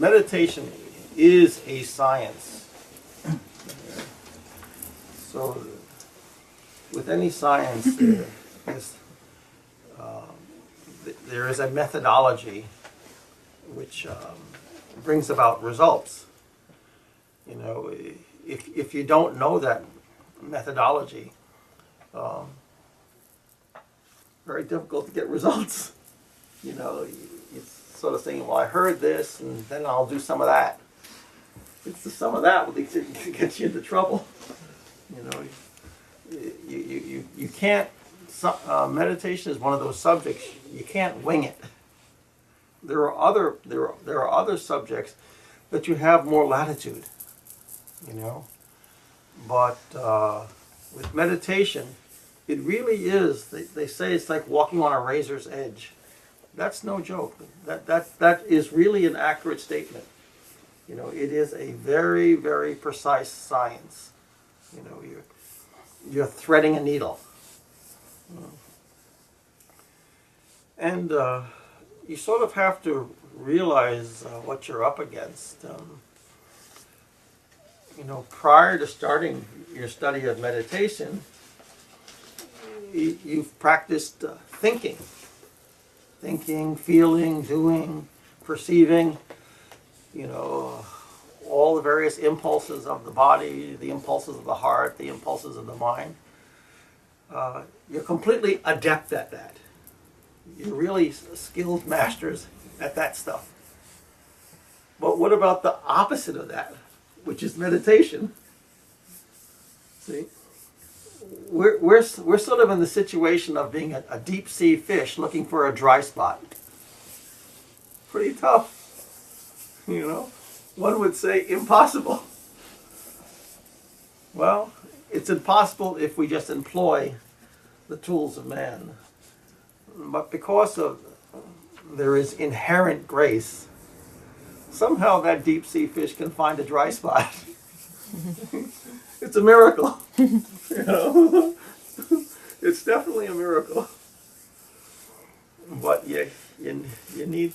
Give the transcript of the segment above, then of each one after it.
meditation is a science. So, with any science, there is a methodology which brings about results. You know, if you don't know that methodology, very difficult to get results. You know, it's sort of saying, well, I heard this, and then I'll do some of that. It's the some of that that gets you into trouble. You know, you can't. Meditation is one of those subjects you can't wing it. There are other subjects that you have more latitude. You know, but with meditation, it really is. They say it's like walking on a razor's edge. That's no joke. That is really an accurate statement. You know, it is a very, very precise science. You know, you're threading a needle. And you sort of have to realize what you're up against. You know, prior to starting your study of meditation, you've practiced thinking, feeling, doing, perceiving, you know, all the various impulses of the body, the impulses of the heart, the impulses of the mind. You're completely adept at that. You're really skilled masters at that stuff. But what about the opposite of that, which is meditation? See? We're sort of in the situation of being a deep sea fish looking for a dry spot. Pretty tough, you know. One would say impossible. Well, it's impossible if we just employ the tools of man. But because there is inherent grace, somehow that deep sea fish can find a dry spot. It's a miracle. You know? It's definitely a miracle. But you need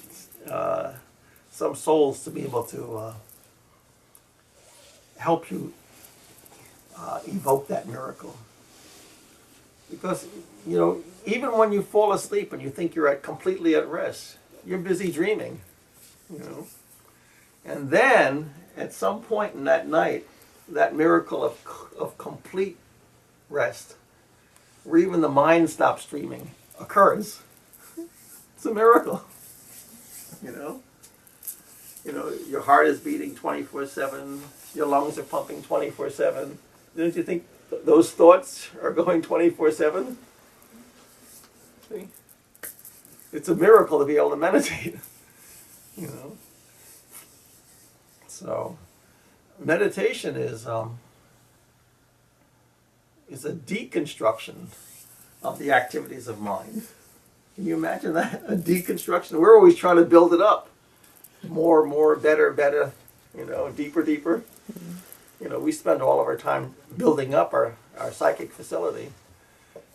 some souls to be able to help you evoke that miracle. Because, you know, even when you fall asleep and you think you're completely at rest, you're busy dreaming, you know. And then, at some point in that night, that miracle of complete rest, where even the mind stops dreaming, occurs. It's a miracle, you know. You know, your heart is beating 24/7, your lungs are pumping 24/7. Don't you think those thoughts are going 24/7? See? It's a miracle to be able to meditate, you know. So, meditation is a deconstruction of the activities of mind. Can you imagine that? A deconstruction. We're always trying to build it up. More, better, you know, deeper. You know, we spend all of our time building up our psychic facility.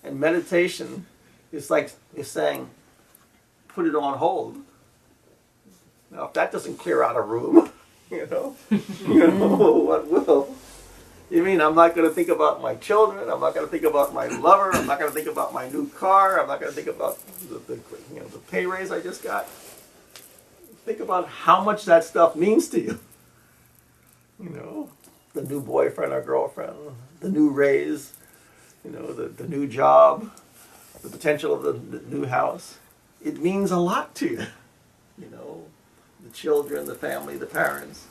And meditation is saying, put it on hold. Now, if that doesn't clear out a room, you know, what will? You mean I'm not going to think about my children? I'm not going to think about my lover? I'm not going to think about my new car? I'm not going to think about the pay raise I just got? Think about how much that stuff means to you. You know, the new boyfriend or girlfriend, the new raise, you know, the new job, the potential of the new house. It means a lot to you. You know, the children, the family, the parents.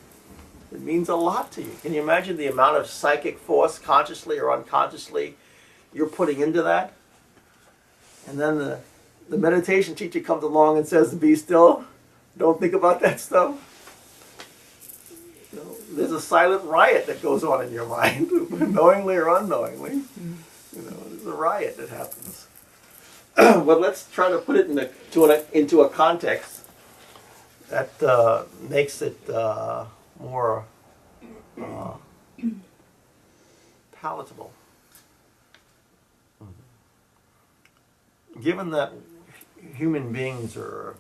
It means a lot to you. Can you imagine the amount of psychic force, consciously or unconsciously, you're putting into that? And then the meditation teacher comes along and says to be still. Don't think about that stuff. You know, there's a silent riot that goes on in your mind, knowingly or unknowingly. You know, there's a riot that happens. But let's try to put it into a context that makes it more palatable. Given that human beings are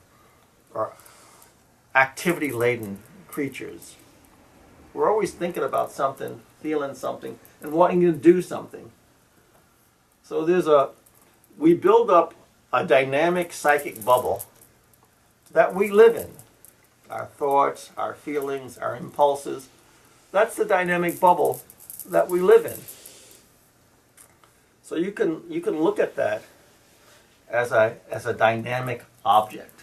activity-laden creatures. We're always thinking about something, feeling something, and wanting to do something. So we build up a dynamic psychic bubble that we live in. Our thoughts, our feelings, our impulses. That's the dynamic bubble that we live in. So you can look at that as a dynamic object,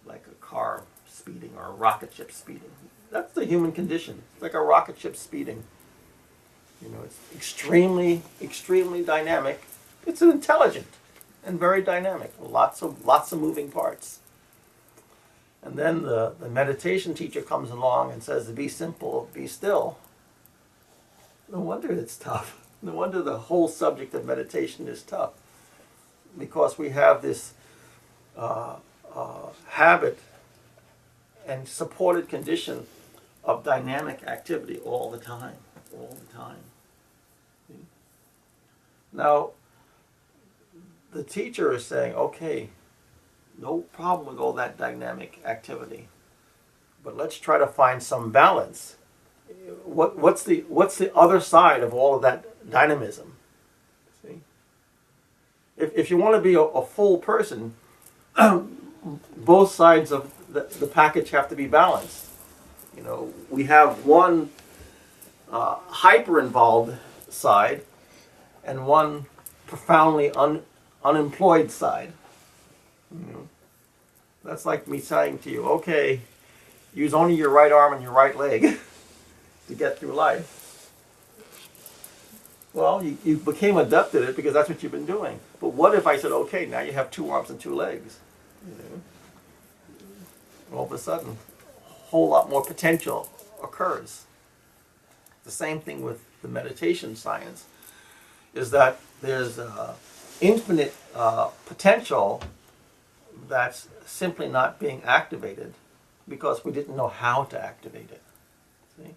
like a car speeding or a rocket ship speeding. That's the human condition. It's like a rocket ship speeding. It's extremely, extremely dynamic. It's intelligent and very dynamic. Lots of moving parts. And then the meditation teacher comes along and says, be simple, be still. No wonder it's tough. No wonder the whole subject of meditation is tough. Because we have this habit and supported condition of dynamic activity all the time. See? Now, the teacher is saying, okay, no problem with all that dynamic activity, but let's try to find some balance. What's the other side of all of that dynamism? See? If you want to be a full person, both sides of the package have to be balanced. We have one hyper-involved side and one profoundly unemployed side. That's like me saying to you, okay, use only your right arm and your right leg to get through life. Well, you became adept at it because that's what you've been doing. But what if I said, okay, now you have 2 arms and 2 legs? All of a sudden, a whole lot more potential occurs. The same thing with the meditation science, is that there's infinite potential that's simply not being activated because we didn't know how to activate it. See?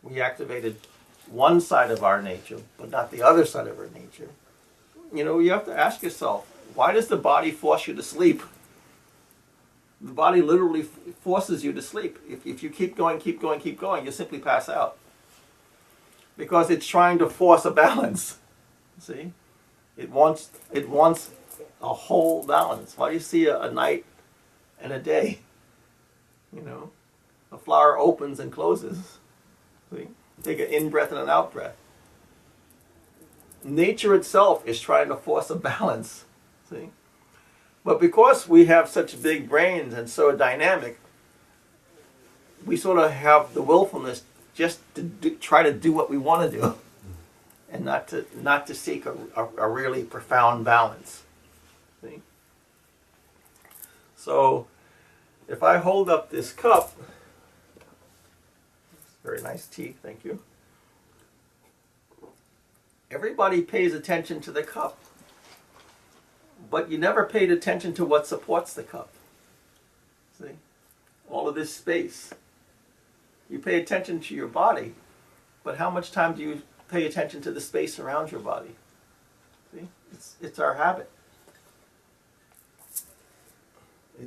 We activated one side of our nature, but not the other side of our nature. You have to ask yourself, why does the body force you to sleep? The body literally forces you to sleep. If you keep going, you simply pass out. Because it's trying to force a balance. See? It wants a whole balance. Why do you see a night and a day? A flower opens and closes. See? Take an in-breath and an out-breath. Nature itself is trying to force a balance. See? But because we have such big brains and so dynamic, we sort of have the willfulness just to try to do what we want to do, and not to seek a really profound balance. See? So, if I hold up this cup, very nice tea, thank you. Everybody pays attention to the cup, but you never paid attention to what supports the cup. See? All of this space. You pay attention to your body, but how much time do you pay attention to the space around your body? See? It's our habit.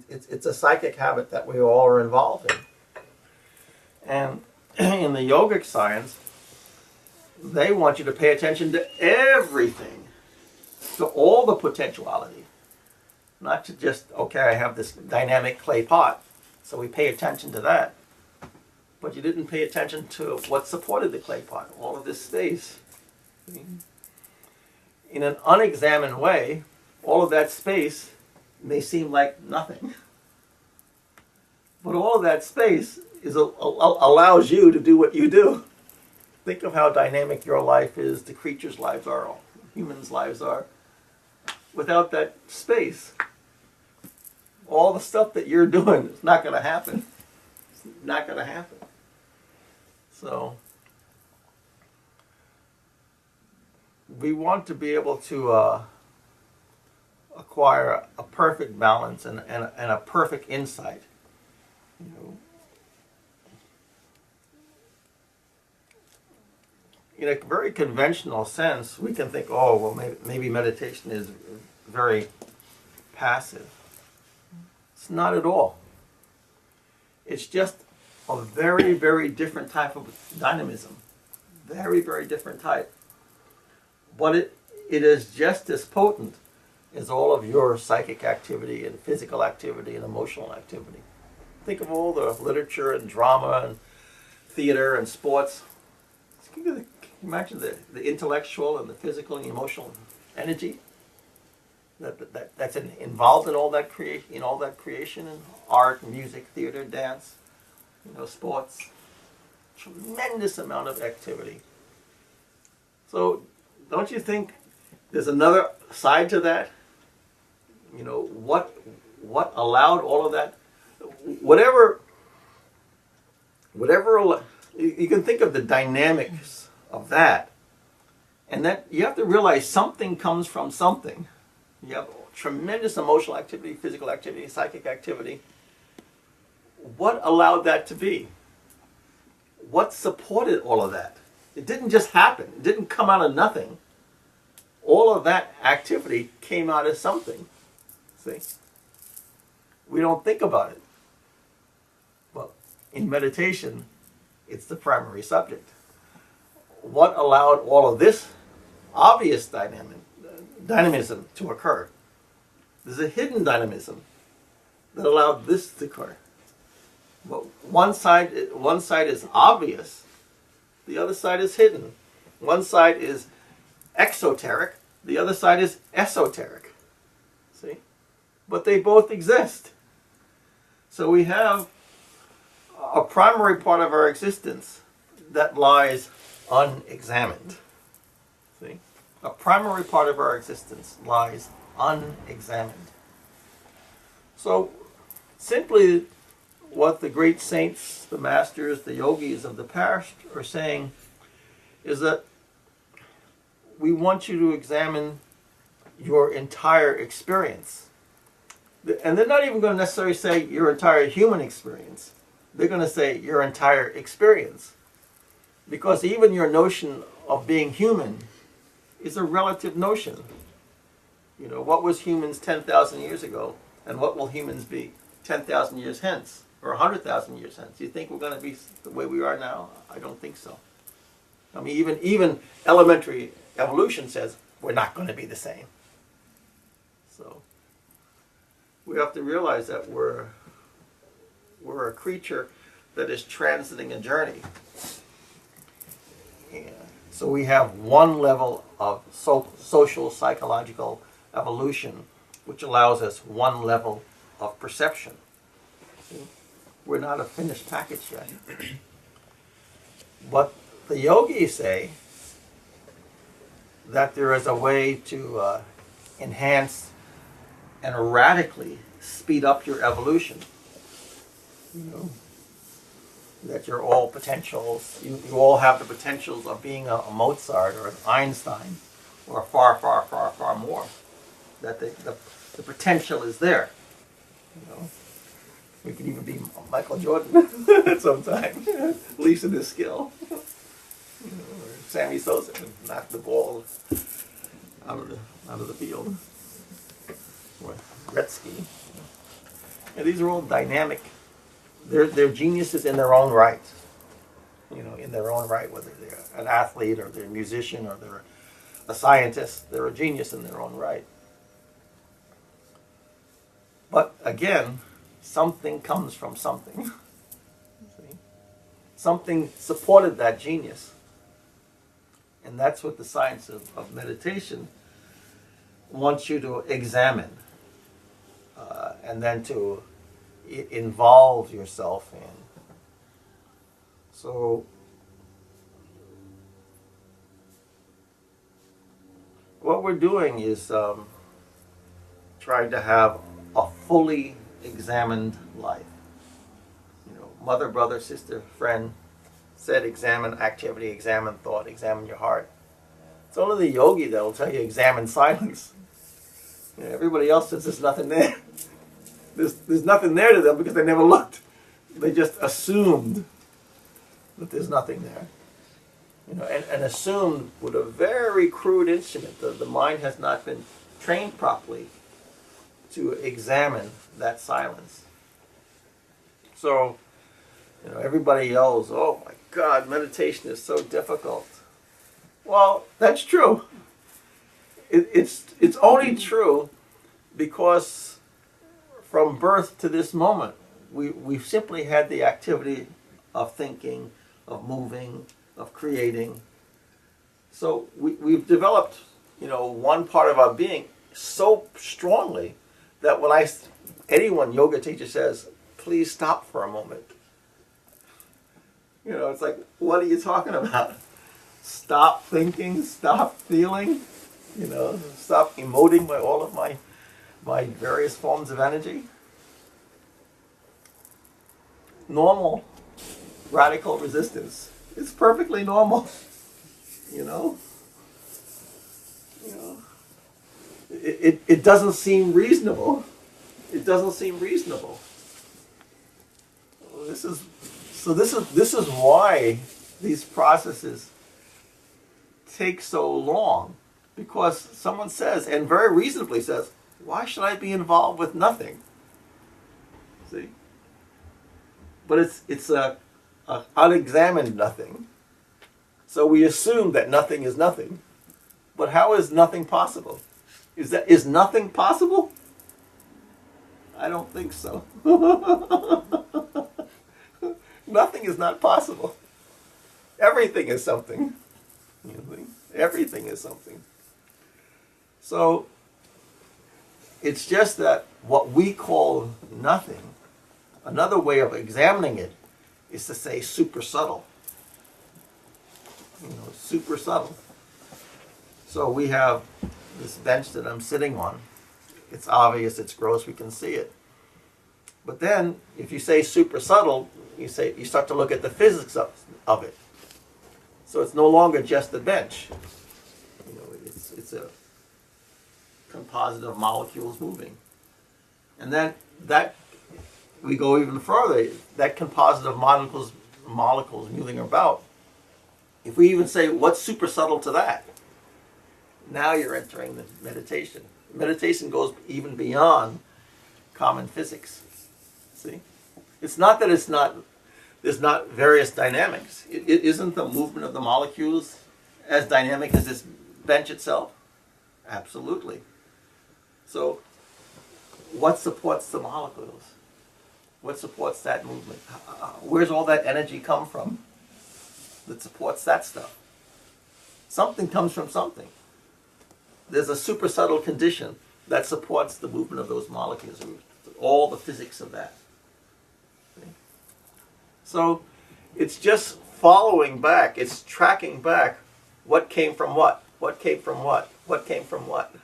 It's a psychic habit that we all are involved in. And in the yogic science, they want you to pay attention to everything, to all the potentiality. Not to just, okay, I have this dynamic clay pot, so we pay attention to that. But you didn't pay attention to what supported the clay pot, all of this space. In an unexamined way, all of that space may seem like nothing. But all of that space allows you to do what you do. Think of how dynamic your life is, the creatures' lives are, all humans' lives are. Without that space, all the stuff that you're doing is not going to happen. It's not going to happen. So, we want to be able to acquire a perfect balance and a perfect insight. In a very conventional sense, we can think, oh, well, maybe meditation is very passive. It's not at all. It's just a very, very different type of dynamism. Very, very different type. But it is just as potent as all of your psychic activity and physical activity and emotional activity. Think of all the literature and drama and theater and sports. Can you imagine the intellectual and the physical and the emotional energy that's involved in all that creation and art, music, theater, dance, sports. Tremendous amount of activity. So don't you think there's another side to that? What allowed all of that? Whatever you can think of the dynamics of that, and that you have to realize something comes from something. You have tremendous emotional activity, physical activity, psychic activity. What allowed that to be? What supported all of that? It didn't just happen. It didn't come out of nothing. All of that activity came out of something. See? We don't think about it. But in meditation, it's the primary subject. What allowed all of this obvious dynamism to occur? There's a hidden dynamism that allowed this to occur. But one side is obvious, the other side is hidden. One side is exoteric, the other side is esoteric. See? But they both exist. So we have a primary part of our existence that lies unexamined. See? A primary part of our existence lies unexamined. So simply what the great saints, the masters, the yogis of the past are saying is that we want you to examine your entire experience. And they're not even going to necessarily say your entire human experience. They're going to say your entire experience. Because even your notion of being human is a relative notion. What was humans 10,000 years ago, and what will humans be 10,000 years hence, or 100,000 years hence? Do you think we're going to be the way we are now? I don't think so. I mean, even elementary evolution says we're not going to be the same. So we have to realize that we're a creature that is transiting a journey. Yeah. So we have one level of social, psychological evolution, which allows us one level of perception. See? We're not a finished package yet. But the yogis say that there is a way to enhance and radically speed up your evolution. That you're all potentials. You all have the potentials of being a Mozart or an Einstein or far, far, far, far more. That the potential is there. We could even be Michael Jordan at some time, at least in his skill. Or Sammy Sosa can knock the ball out of the field. Or Gretzky. And these are all dynamic. They're geniuses in their own right. In their own right, whether they're an athlete or they're a musician or they're a scientist, they're a genius in their own right. But again, something comes from something. See? Something supported that genius. And that's what the science of meditation wants you to examine. And then to involve yourself in. So what we're doing is trying to have a fully examined life. Mother, brother, sister, friend said examine activity, examine thought, examine your heart. It's only the yogi that will tell you examine silence. Everybody else says there's nothing there. There's nothing there to them because they never looked. They just assumed that there's nothing there. And assumed with a very crude instrument. The mind has not been trained properly to examine that silence. So You know, everybody yells, "Oh my God, meditation is so difficult." Well, that's true. It's only true because from birth to this moment, we've simply had the activity of thinking, of moving, of creating. So we've developed, you know, one part of our being so strongly that when anyone yoga teacher says, "Please stop for a moment," you know, it's like, what are you talking about? Stop thinking, stop feeling, you know, stop emoting all of my various forms of energy. Normal radical resistance. It's perfectly normal, you know. You know, it doesn't seem reasonable. It doesn't seem reasonable. This is why these processes take so long, because someone says, and very reasonably says, "Why should I be involved with nothing?" See, but it's a unexamined nothing. So we assume that nothing is nothing. But how is nothing possible? Is nothing possible? I don't think so. Nothing is not possible. Everything is something. You know, everything is something. So it's just that what we call nothing, another way of examining it is to say super subtle. You know, super subtle. So we have this bench that I'm sitting on. It's obvious, it's gross, we can see it. But then, if you say super subtle, you start to look at the physics of it. So it's no longer just a bench. You know, it's a composite of molecules moving. And then we go even further. That composite of molecules moving about. If we even say, what's super subtle to that? Now you're entering the meditation. Meditation goes even beyond common physics. See? It's not that there's not various dynamics. Isn't the movement of the molecules as dynamic as this bench itself? Absolutely. So what supports the molecules? What supports that movement? Where's all that energy come from that supports that stuff? Something comes from something. There's a super subtle condition that supports the movement of those molecules, all the physics of that. Okay? So it's just following back, it's tracking back what came from what came from what came from what.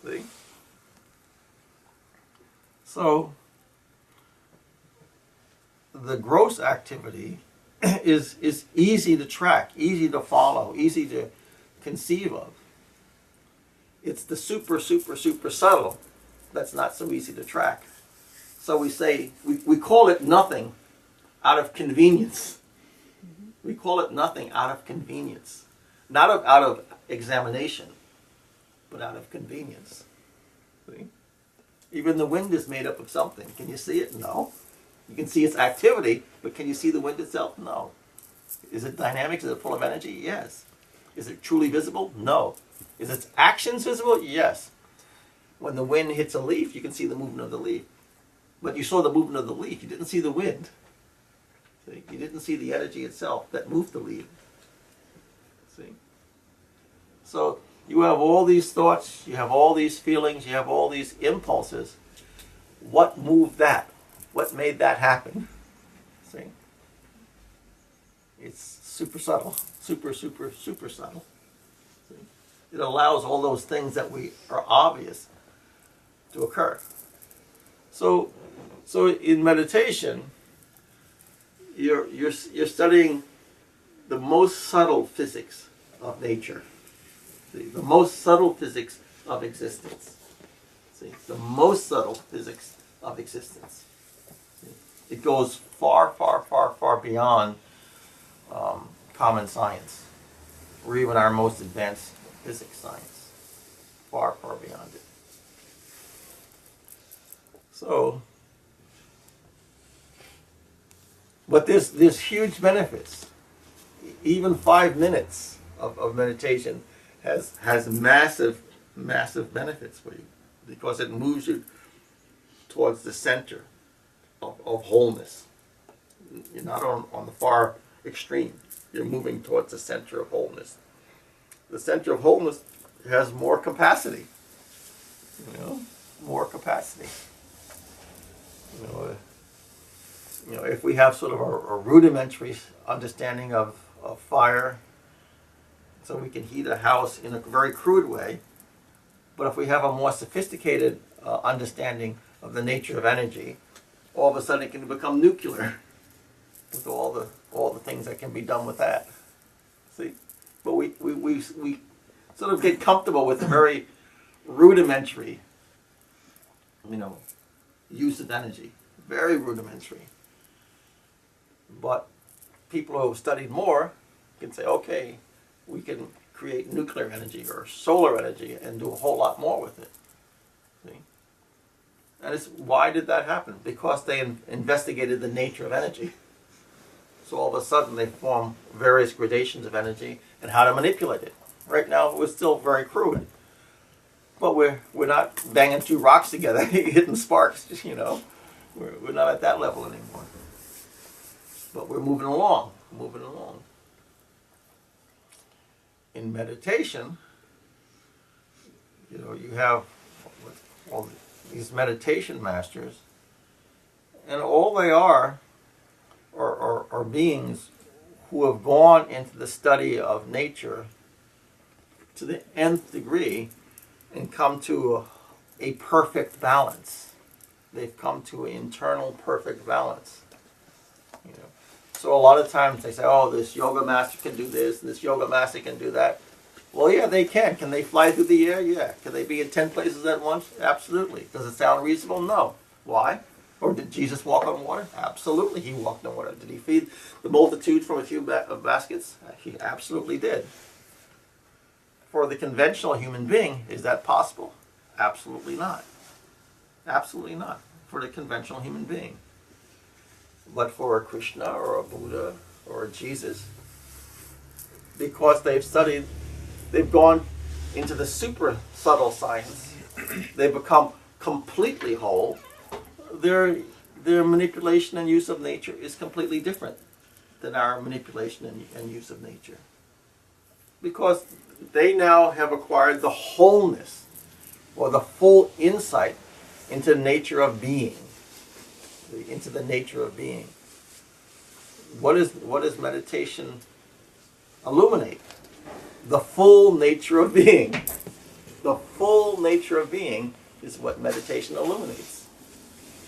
See? So the gross activity is easy to track, easy to follow, easy to conceive of. It's the super subtle that's not so easy to track. So we call it nothing out of convenience. We call it nothing out of convenience. Not out of examination, but out of convenience. See? Even the wind is made up of something. Can you see it? No. You can see its activity, but can you see the wind itself? No. Is it dynamic? Is it full of energy? Yes. Is it truly visible? No. Is its actions visible? Yes. When the wind hits a leaf, you can see the movement of the leaf. But you saw the movement of the leaf. You didn't see the wind. See? You didn't see the energy itself that moved the leaf. See? So you have all these thoughts, you have all these feelings, you have all these impulses. What moved that? What made that happen? See? It's super subtle. Super subtle. See? It allows all those things that are obvious to occur. So in meditation, you're studying the most subtle physics of nature. See? The most subtle physics of existence. See? The most subtle physics of existence. See? It goes far beyond common science, or even our most advanced physics science. Far beyond it. So, But there's huge benefits. Even 5 minutes of meditation has massive benefits for you, because it moves you towards the center of wholeness. You're not on the far extreme. You're moving towards the center of wholeness. The center of wholeness has more capacity. More capacity. If we have sort of a rudimentary understanding of fire, so we can heat a house in a very crude way, but if we have a more sophisticated understanding of the nature of energy, all of a sudden it can become nuclear with all the things that can be done with that. See, but we sort of get comfortable with the very rudimentary, use of energy, very rudimentary. But people who have studied more can say, okay, we can create nuclear energy or solar energy and do a whole lot more with it. See? And why did that happen? Because they investigated the nature of energy. So all of a sudden they form various gradations of energy and how to manipulate it. Right now we're still very crude. But we're not banging two rocks together, hitting sparks, We're not at that level anymore. But we're moving along. In meditation, you have all these meditation masters, and all they are beings who have gone into the study of nature to the nth degree and come to a perfect balance. They've come to an internal perfect balance. So a lot of times they say, oh, this yoga master can do this, and this yoga master can do that. Well, yeah, they can. Can they fly through the air? Yeah. Can they be in 10 places at once? Absolutely. Does it sound reasonable? No. Why? Or did Jesus walk on water? Absolutely, he walked on water. Did he feed the multitude from a few baskets? He absolutely did. For the conventional human being, is that possible? Absolutely not. Absolutely not. For the conventional human being. But for a Krishna or a Buddha or a Jesus, because they've gone into the super subtle science, they've become completely whole, their manipulation and use of nature is completely different than our manipulation and use of nature. Because they now have acquired the wholeness or the full insight into the nature of being. Into the nature of being. What does meditation illuminate? The full nature of being. The full nature of being is what meditation illuminates.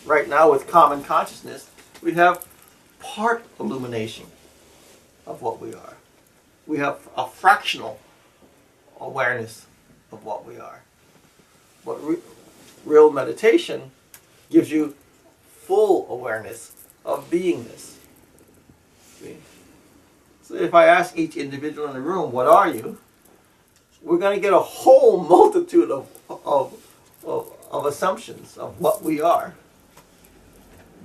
Right now with common consciousness, we have part illumination of what we are. We have a fractional awareness of what we are. But real meditation gives you full awareness of beingness. See? So if I ask each individual in the room, what are you? We're going to get a whole multitude of assumptions of what we are.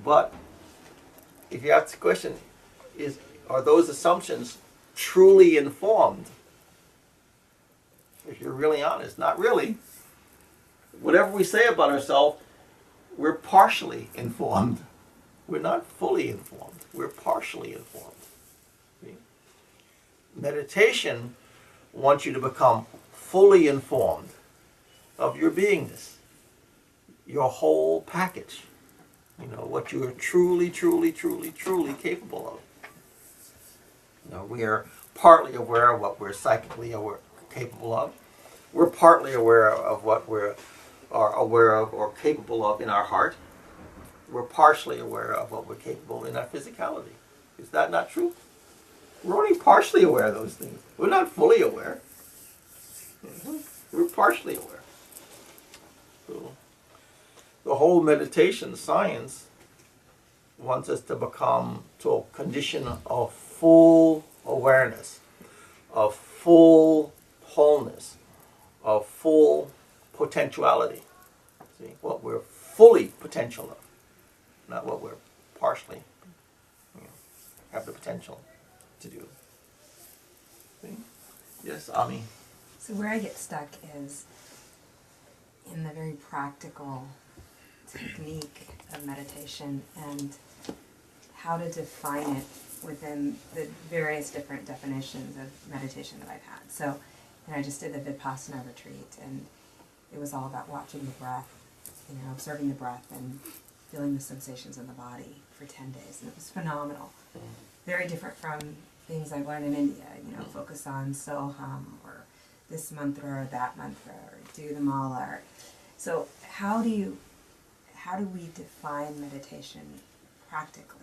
But if you ask the question, are those assumptions truly informed? If you're really honest, not really. Whatever we say about ourselves, we're partially informed. We're not fully informed. We're partially informed. See? Meditation wants you to become fully informed of your beingness, your whole package. What you are truly capable of. We are partly aware of what we're psychically capable of. We're partly aware of what we're aware of or capable of in our heart. We're partially aware of what we're capable in our physicality. Is that not true? We're only partially aware of those things. We're not fully aware. We're partially aware. So, the whole meditation science wants us to become to a condition of full awareness, of full wholeness, of full potentiality. See, what we're fully potential of, not what we're partially. have the potential to do. See? Yes, Ami. So where I get stuck is in the very practical technique of meditation and how to define it within the various different definitions of meditation that I've had. So, I just did the Vipassana retreat, and it was all about watching the breath, observing the breath and feeling the sensations in the body for 10 days, and it was phenomenal. Very different from things I've learned in India, focus on Soham, or this mantra or that mantra, or do the mala. So how do we define meditation practically?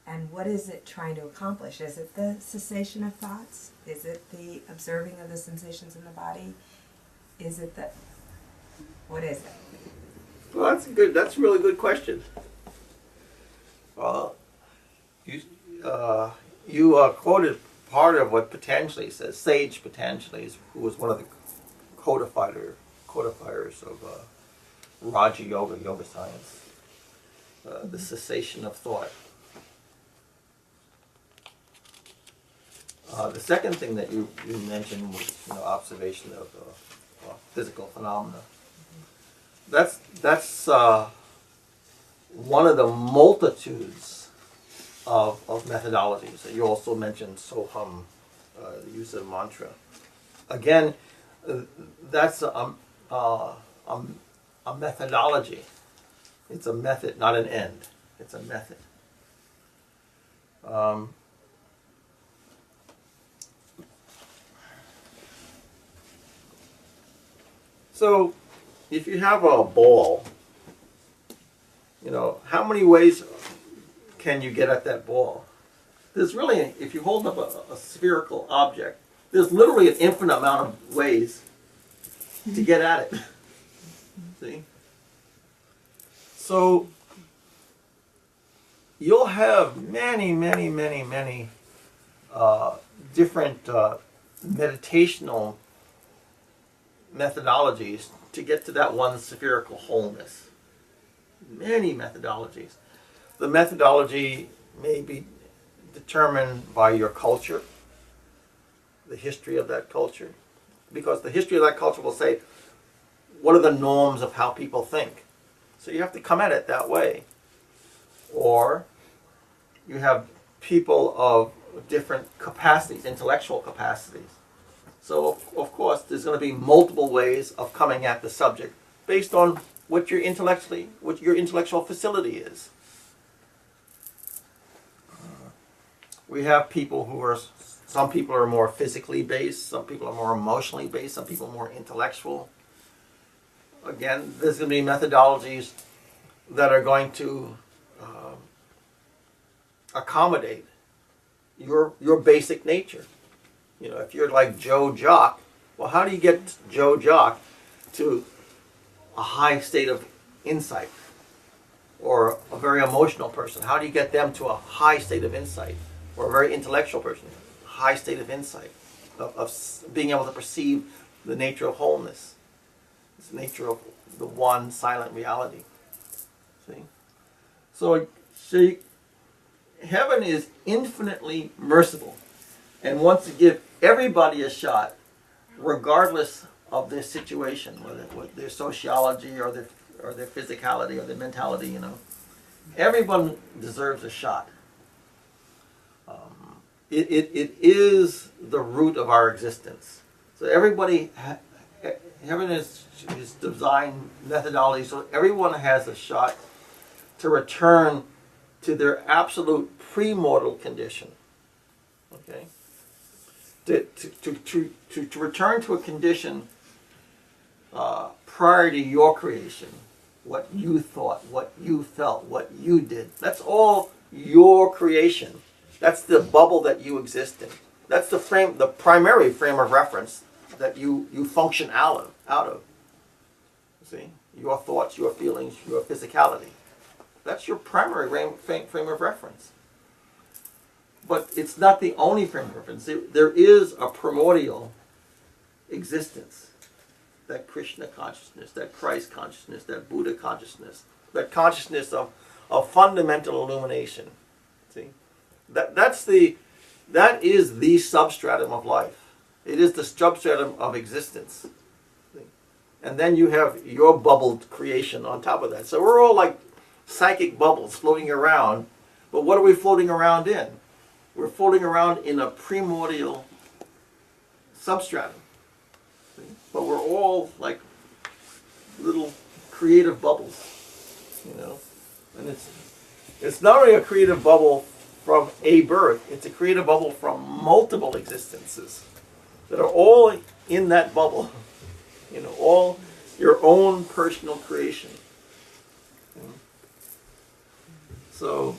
And what is it trying to accomplish? Is it the cessation of thoughts? Is it the observing of the sensations in the body? Is it what is it? Well, that's a really good question. You quoted part of what Patanjali says. Sage Patanjali, who was one of the codifiers of Raja Yoga science, the cessation of thought. The second thing that you mentioned was observation of physical phenomena. That's one of the multitudes of methodologies. You also mentioned Soham, the use of mantra. Again, that's a methodology. It's a method, not an end. It's a method. So, if you have a ball, how many ways can you get at that ball? There's really, if you hold up a spherical object, there's literally an infinite amount of ways to get at it. See? So, you'll have many different meditational methodologies to get to that one spherical wholeness. Many methodologies. The methodology may be determined by your culture, the history of that culture, because the history of that culture will say, what are the norms of how people think? So you have to come at it that way. Or you have people of different capacities, intellectual capacities. So, of course, there's going to be multiple ways of coming at the subject based on what your intellectual facility is. We have people some people are more physically based, some people are more emotionally based, some people are more intellectual. Again, there's going to be methodologies that are going to accommodate your basic nature. If you're like Joe Jock, well, how do you get Joe Jock to a high state of insight? Or a very emotional person, how do you get them to a high state of insight? Or a very intellectual person, high state of insight, of being able to perceive the nature of wholeness. It's the nature of the one silent reality. See? So heaven is infinitely merciful and wants to give everybody a shot, regardless of their situation, whether their sociology or their physicality or their mentality. Everyone deserves a shot. It is the root of our existence. So everybody, heaven is designed methodology, so everyone has a shot to return to their absolute premortal condition. Okay? To return to a condition prior to your creation, what you thought, what you felt, what you did. That's all your creation. That's the bubble that you exist in. That's the primary frame of reference that you function out of. See? Your thoughts, your feelings, your physicality. That's your primary frame of reference. But it's not the only frame of reference. There is a primordial existence. That Krishna consciousness, that Christ consciousness, that Buddha consciousness, that consciousness of fundamental illumination. See? That is the substratum of life. It is the substratum of existence. And then you have your bubbled creation on top of that. So we're all like psychic bubbles floating around. But what are we floating around in? We're floating around in a primordial substratum. But we're all like little creative bubbles, you know. And it's not only a creative bubble from a birth, it's a creative bubble from multiple existences that are all in that bubble, you know, all your own personal creation. So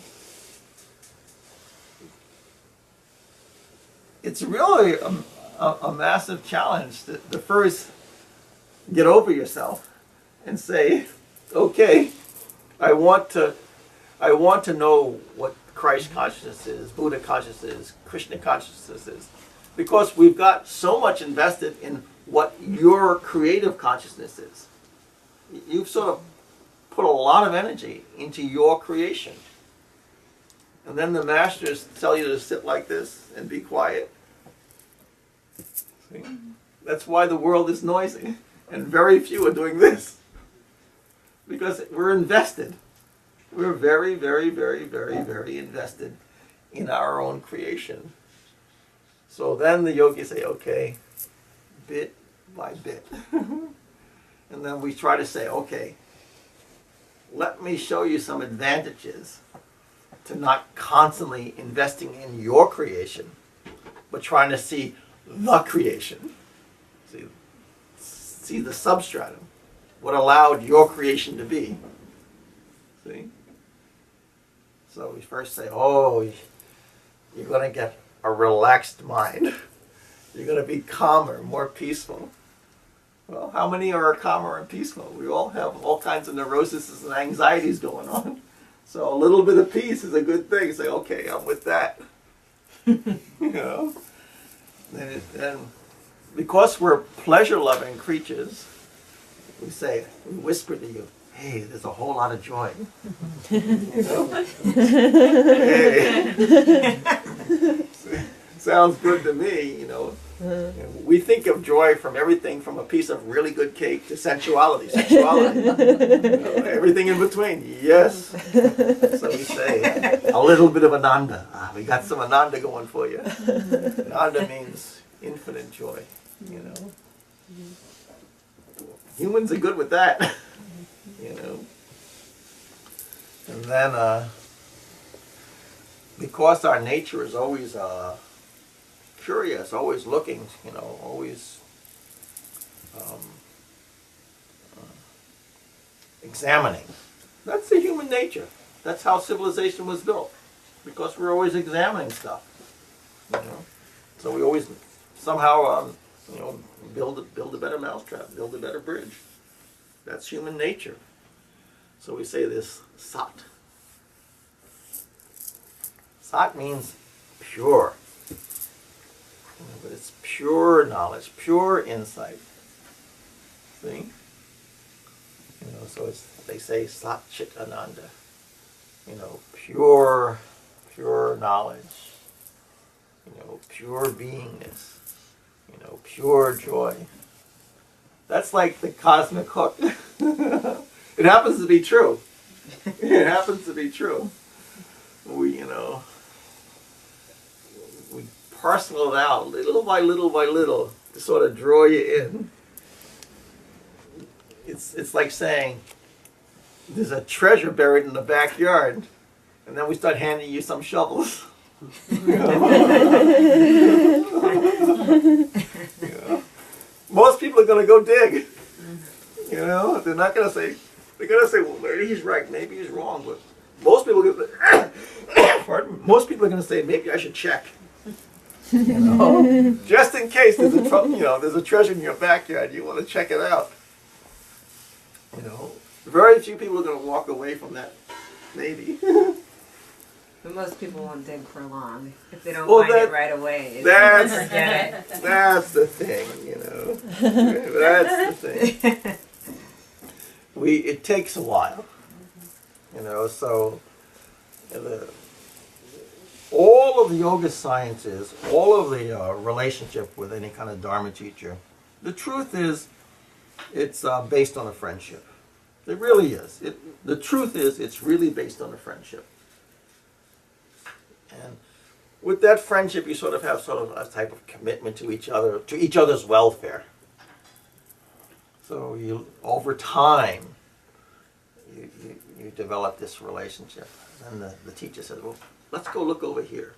it's really a massive challenge to first get over yourself and say, okay, I want to know what Christ consciousness is, Buddha consciousness is, Krishna consciousness is, because we've got so much invested in what your creative consciousness is. You've sort of put a lot of energy into your creation. And then the masters tell you to sit like this and be quiet. See? That's why the world is noisy. And very few are doing this. Because we're invested. We're very, very, very, very, very invested in our own creation. So then the yogis say, okay, bit by bit. And then we try to say, okay, let me show you some advantages to not constantly investing in your creation, but trying to see the creation. See the substratum, what allowed your creation to be. See? So we first say, oh, you're going to get a relaxed mind. You're going to be calmer, more peaceful. Well, how many are calmer and peaceful? We all have all kinds of neuroses and anxieties going on. So a little bit of peace is a good thing. Say, okay, I'm with that. You know? And because we're pleasure-loving creatures, we whisper to you, hey, there's a whole lot of joy. You know? Hey. Sounds good to me, you know. We think of joy from everything from a piece of really good cake to sexuality. You know, everything in between. Yes. So we say, a little bit of Ananda. We got some Ananda going for you. Ananda means infinite joy, you know. Humans are good with that, you know. And then, because our nature is always curious, always looking, you know, always examining. That's the human nature. That's how civilization was built, because we're always examining stuff, you know. So we always somehow, you know, build a better mousetrap, build a better bridge. That's human nature. So we say this sat. Sat means pure. But it's pure knowledge, pure insight. See? You know, so they say Sat Chit Ananda. You know, pure knowledge. You know, pure beingness. You know, pure joy. That's like the cosmic hook. It happens to be true. It happens to be true. We parcel it out little by little by little to sort of draw you in. It's like saying there's a treasure buried in the backyard, and then we start handing you some shovels. You know? Most people are going to go dig. You know, they're not going to say. They're going to say, well, maybe he's right, maybe he's wrong, but most people are going to. Most people are going to say, maybe I should check. You know, just in case there's a treasure in your backyard, you want to check it out. You know, very few people are going to walk away from that. Maybe. But most people won't dig for long if they don't find it right away. That's forget it. That's the thing, you know. That's the thing. It takes a while, you know. So all all of the yoga sciences, all of the relationship with any kind of Dharma teacher, the truth is it's based on a friendship. It really is. The truth is it's really based on a friendship. And with that friendship, you sort of have a type of commitment to each other's welfare. So over time, you develop this relationship. And the teacher says, well, let's go look over here.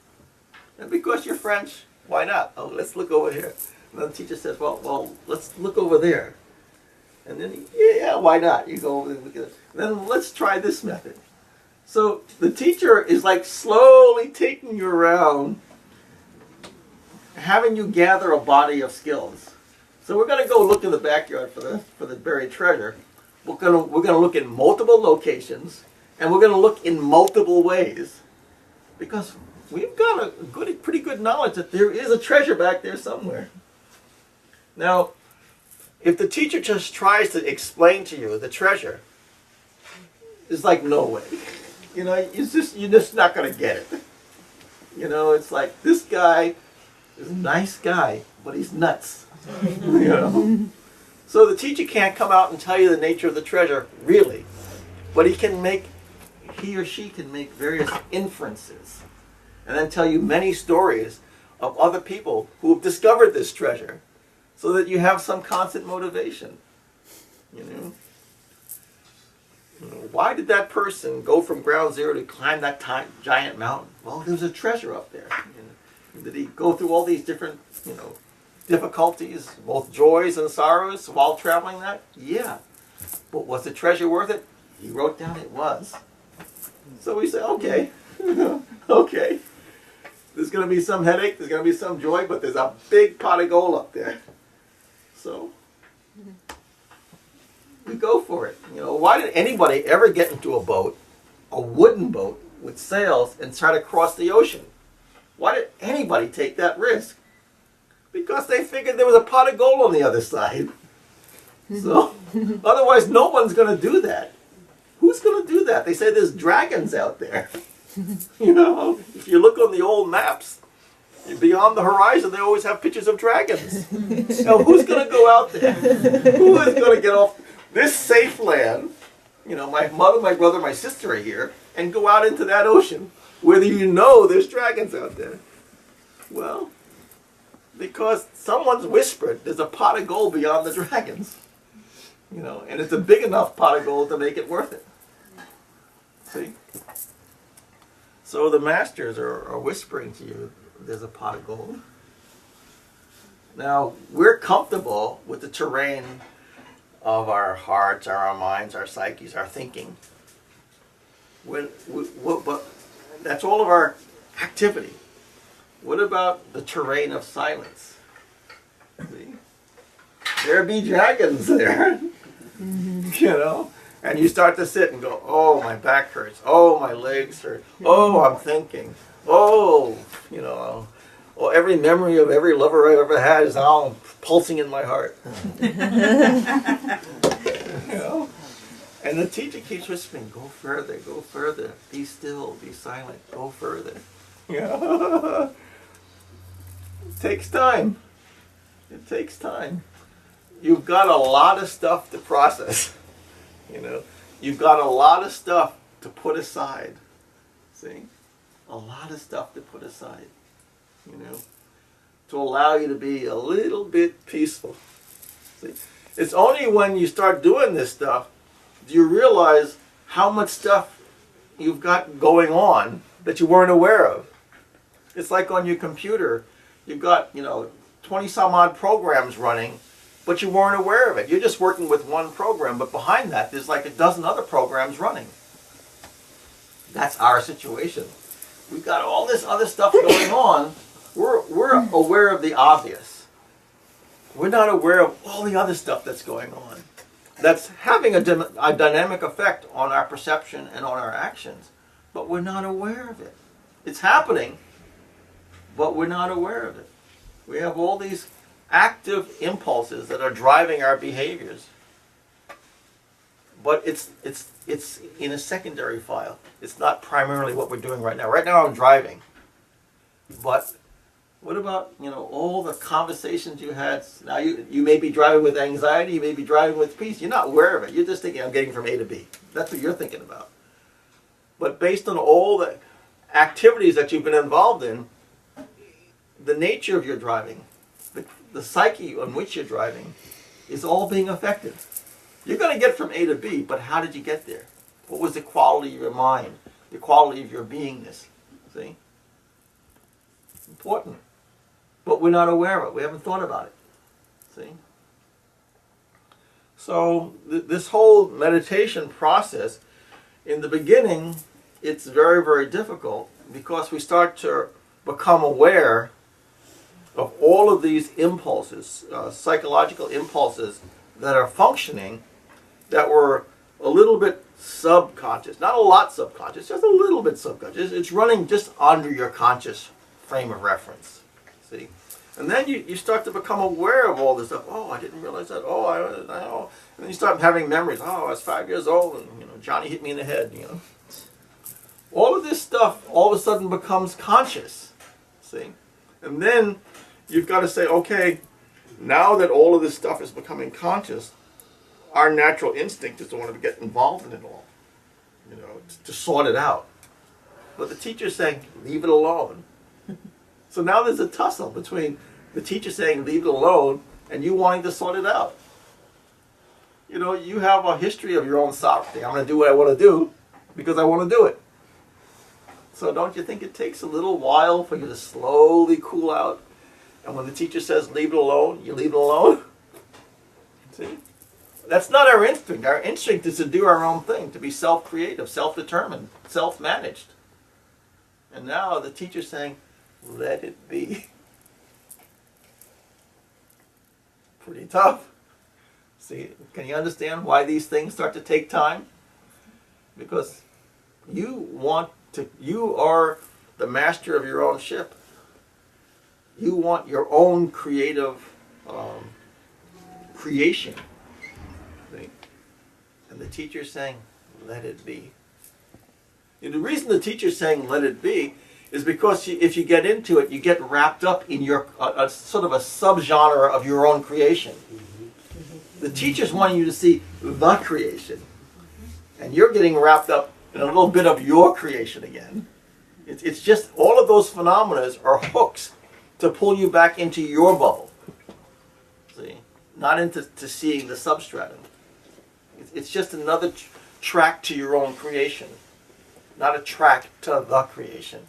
And because you're French, why not? Oh, let's look over here. And then the teacher says, well, let's look over there. And then, yeah, why not? You go over there and look at it. Then let's try this method. So the teacher is like slowly taking you around, having you gather a body of skills. So we're going to go look in the backyard for the buried treasure. We're going to look in multiple locations, and we're going to look in multiple ways, because we've got a pretty good knowledge that there is a treasure back there somewhere. Now, if the teacher just tries to explain to you the treasure, it's like no way. You know, you're just not going to get it. You know, it's like this guy is a nice guy, but he's nuts. You know. So the teacher can't come out and tell you the nature of the treasure, really. But he or she can make various inferences and then tell you many stories of other people who have discovered this treasure so that you have some constant motivation. You know? Why did that person go from ground zero to climb that giant mountain? Well, there was a treasure up there. You know? Did he go through all these different, difficulties, both joys and sorrows, while traveling that? Yeah. But was the treasure worth it? He wrote down it was. So we say, okay, okay. There's going to be some headache, there's going to be some joy, but there's a big pot of gold up there. So we go for it. Why did anybody ever get into a boat, a wooden boat with sails, and try to cross the ocean? Why did anybody take that risk? Because they figured there was a pot of gold on the other side. So, otherwise no one's going to do that. Who's going to do that? They say there's dragons out there. If you look on the old maps, beyond the horizon, they always have pictures of dragons. Now, who's going to go out there? Who is going to get off this safe land? My mother, my brother, my sister are here, and go out into that ocean, whether there's dragons out there. Well, because someone's whispered there's a pot of gold beyond the dragons. And it's a big enough pot of gold to make it worth it. See? So the masters are whispering to you, there's a pot of gold. Now, we're comfortable with the terrain of our hearts, our minds, our psyches, our thinking. But that's all of our activity. What about the terrain of silence? See? There be dragons there. And you start to sit and go, oh, my back hurts. Oh, my legs hurt. Oh, I'm thinking. Oh, every memory of every lover I've ever had is now pulsing in my heart. And the teacher keeps whispering, go further, be still, be silent, go further. It takes time. It takes time. You've got a lot of stuff to process. You've got a lot of stuff to put aside. See? A lot of stuff to put aside. To allow you to be a little bit peaceful. See? It's only when you start doing this stuff do you realize how much stuff you've got going on that you weren't aware of. It's like on your computer, you've got, 20 some odd programs running, but you weren't aware of it. You're just working with one program, but behind that there's like a dozen other programs running. That's our situation. We've got all this other stuff going on. We're aware of the obvious. We're not aware of all the other stuff that's going on. That's having a dynamic effect on our perception and on our actions, but we're not aware of it. It's happening, but we're not aware of it. We have all these active impulses that are driving our behaviors, but it's in a secondary file. It's not primarily what we're doing right now. Right now I'm driving. But what about, all the conversations you had? Now you may be driving with anxiety, you may be driving with peace. You're not aware of it. You're just thinking, I'm getting from A to B. That's what you're thinking about. But based on all the activities that you've been involved in, the nature of your driving, the psyche on which you're driving, is all being affected. You're going to get from A to B, but how did you get there? What was the quality of your mind, the quality of your beingness? See? Important. But we're not aware of it. We haven't thought about it. See? So this whole meditation process, in the beginning, it's very, very difficult because we start to become aware of all of these impulses, psychological impulses that are functioning, that were a little bit subconscious. Not a lot subconscious, just a little bit subconscious. It's running just under your conscious frame of reference. See? And then you start to become aware of all this stuff. Oh, I didn't realize that. Oh, I know. And then you start having memories. Oh, I was 5 years old and Johnny hit me in the head. All of this stuff all of a sudden becomes conscious. See? And then you've got to say, okay, now that all of this stuff is becoming conscious, our natural instinct is to want to get involved in it all, to sort it out. But the teacher's saying, leave it alone. So now there's a tussle between the teacher saying, leave it alone, and you wanting to sort it out. You have a history of your own sovereignty. I'm going to do what I want to do because I want to do it. So don't you think it takes a little while for you to slowly cool out? And when the teacher says, leave it alone, you leave it alone? See? That's not our instinct. Our instinct is to do our own thing, to be self-creative, self-determined, self-managed. And now the teacher's saying, let it be. Pretty tough. See, can you understand why these things start to take time? Because you are the master of your own ship. You want your own creative creation. See? And the teacher's saying, let it be. And the reason the teacher's saying, let it be, is because if you get into it, you get wrapped up in your sort of a subgenre of your own creation. The teacher's wanting you to see the creation. And you're getting wrapped up in a little bit of your creation again. It's just all of those phenomena are hooks to pull you back into your bubble. See? Not into seeing the substratum. It's just another track to your own creation. Not a track to the creation.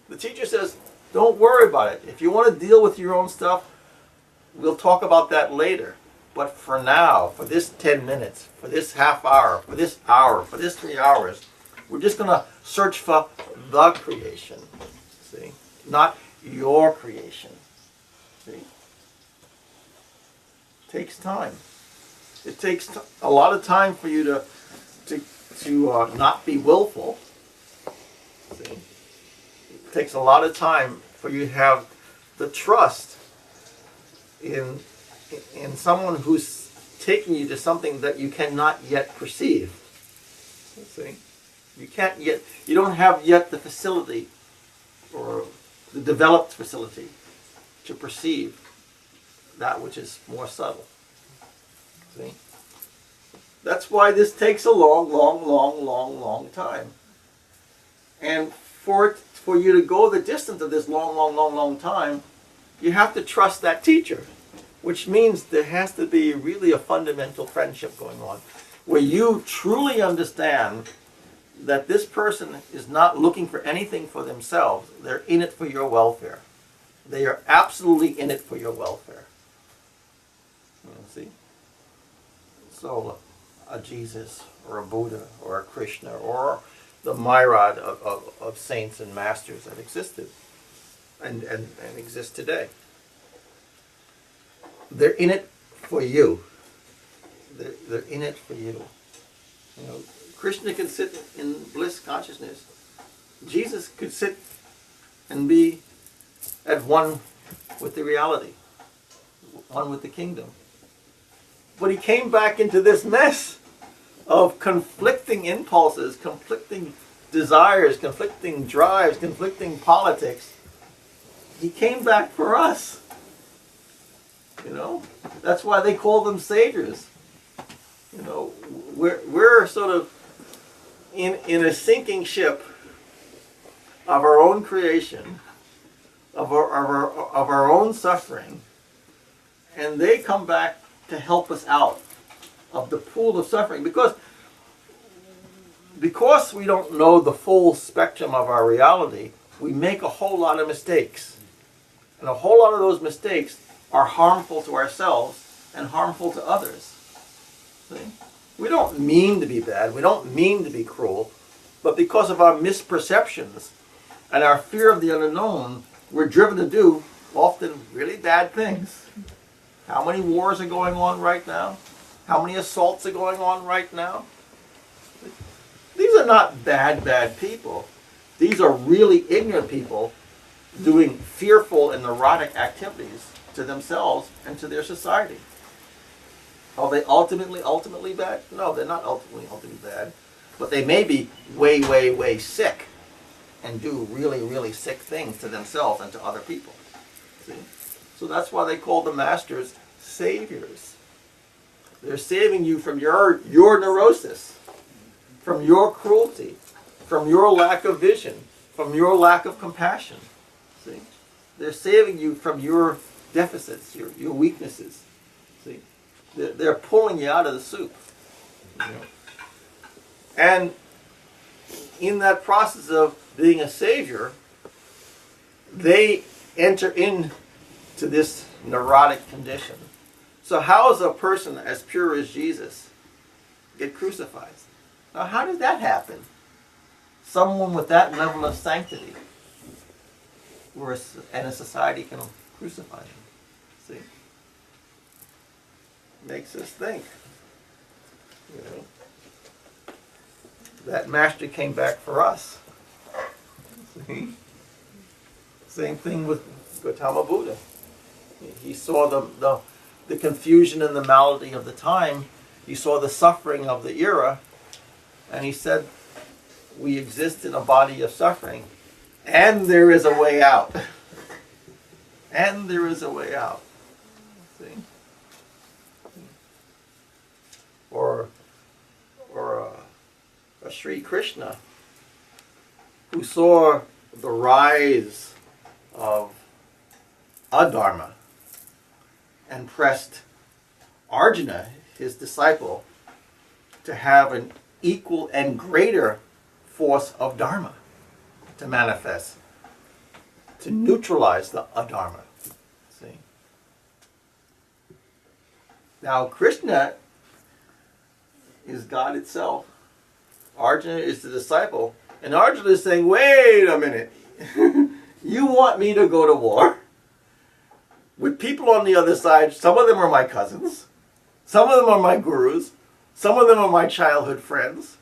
The teacher says, don't worry about it. If you want to deal with your own stuff, we'll talk about that later. But for now, for this 10 minutes, for this half hour, for this hour, for this 3 hours, we're just going to search for the creation. See? Not your creation. See? It takes time. It takes a lot of time for you to not be willful. See? It takes a lot of time for you to have the trust in someone who's taking you to something that you cannot yet perceive. See? You don't have yet the facility or the developed facility to perceive that which is more subtle. See? That's why this takes a long time. And for you to go the distance of this long time, you have to trust that teacher. Which means there has to be really a fundamental friendship going on, where you truly understand that this person is not looking for anything for themselves. They're in it for your welfare. They are absolutely in it for your welfare. See? So a Jesus or a Buddha or a Krishna or the myriad of saints and masters that existed and exist today. They're in it for you. They're in it for you. Krishna can sit in bliss consciousness. Jesus could sit and be at one with the reality, one with the kingdom. But he came back into this mess of conflicting impulses, conflicting desires, conflicting drives, conflicting politics, He came back for us. You know, that's why they call them saviors. You know, we're sort of in a sinking ship of our own creation, of our own suffering, and they come back to help us out of the pool of suffering because we don't know the full spectrum of our reality. We make a whole lot of mistakes, and a whole lot of those mistakes are harmful to ourselves and harmful to others. See? We don't mean to be bad, we don't mean to be cruel, but because of our misperceptions and our fear of the unknown, we're driven to do often really bad things. How many wars are going on right now? How many assaults are going on right now? These are not bad people. These are really ignorant people doing fearful and neurotic activities to themselves and to their society. Are they ultimately bad? No, they're not ultimately bad. But they may be way sick and do really sick things to themselves and to other people. See? So that's why they call the masters saviors. They're saving you from your neurosis, from your cruelty, from your lack of vision, from your lack of compassion. See? They're saving you from your deficits, your weaknesses. See? They're pulling you out of the soup. You know? And in that process of being a savior, they enter into this neurotic condition. So how does a person as pure as Jesus get crucified? Now how did that happen? Someone with that level of sanctity and a society can crucify him. See? Makes us think. You know, that master came back for us. See? Same thing with Gautama Buddha. He saw the confusion and the malady of the time. He saw the suffering of the era. And he said, we exist in a body of suffering. And there is a way out. And there is a way out. See? Or a Sri Krishna who saw the rise of adharma and pressed Arjuna, his disciple, to have an equal and greater force of dharma to manifest, to neutralize the adharma. See? Now Krishna is God itself. Arjuna is the disciple. And Arjuna is saying, wait a minute. You want me to go to war with people on the other side? Some of them are my cousins. Some of them are my gurus. Some of them are my childhood friends.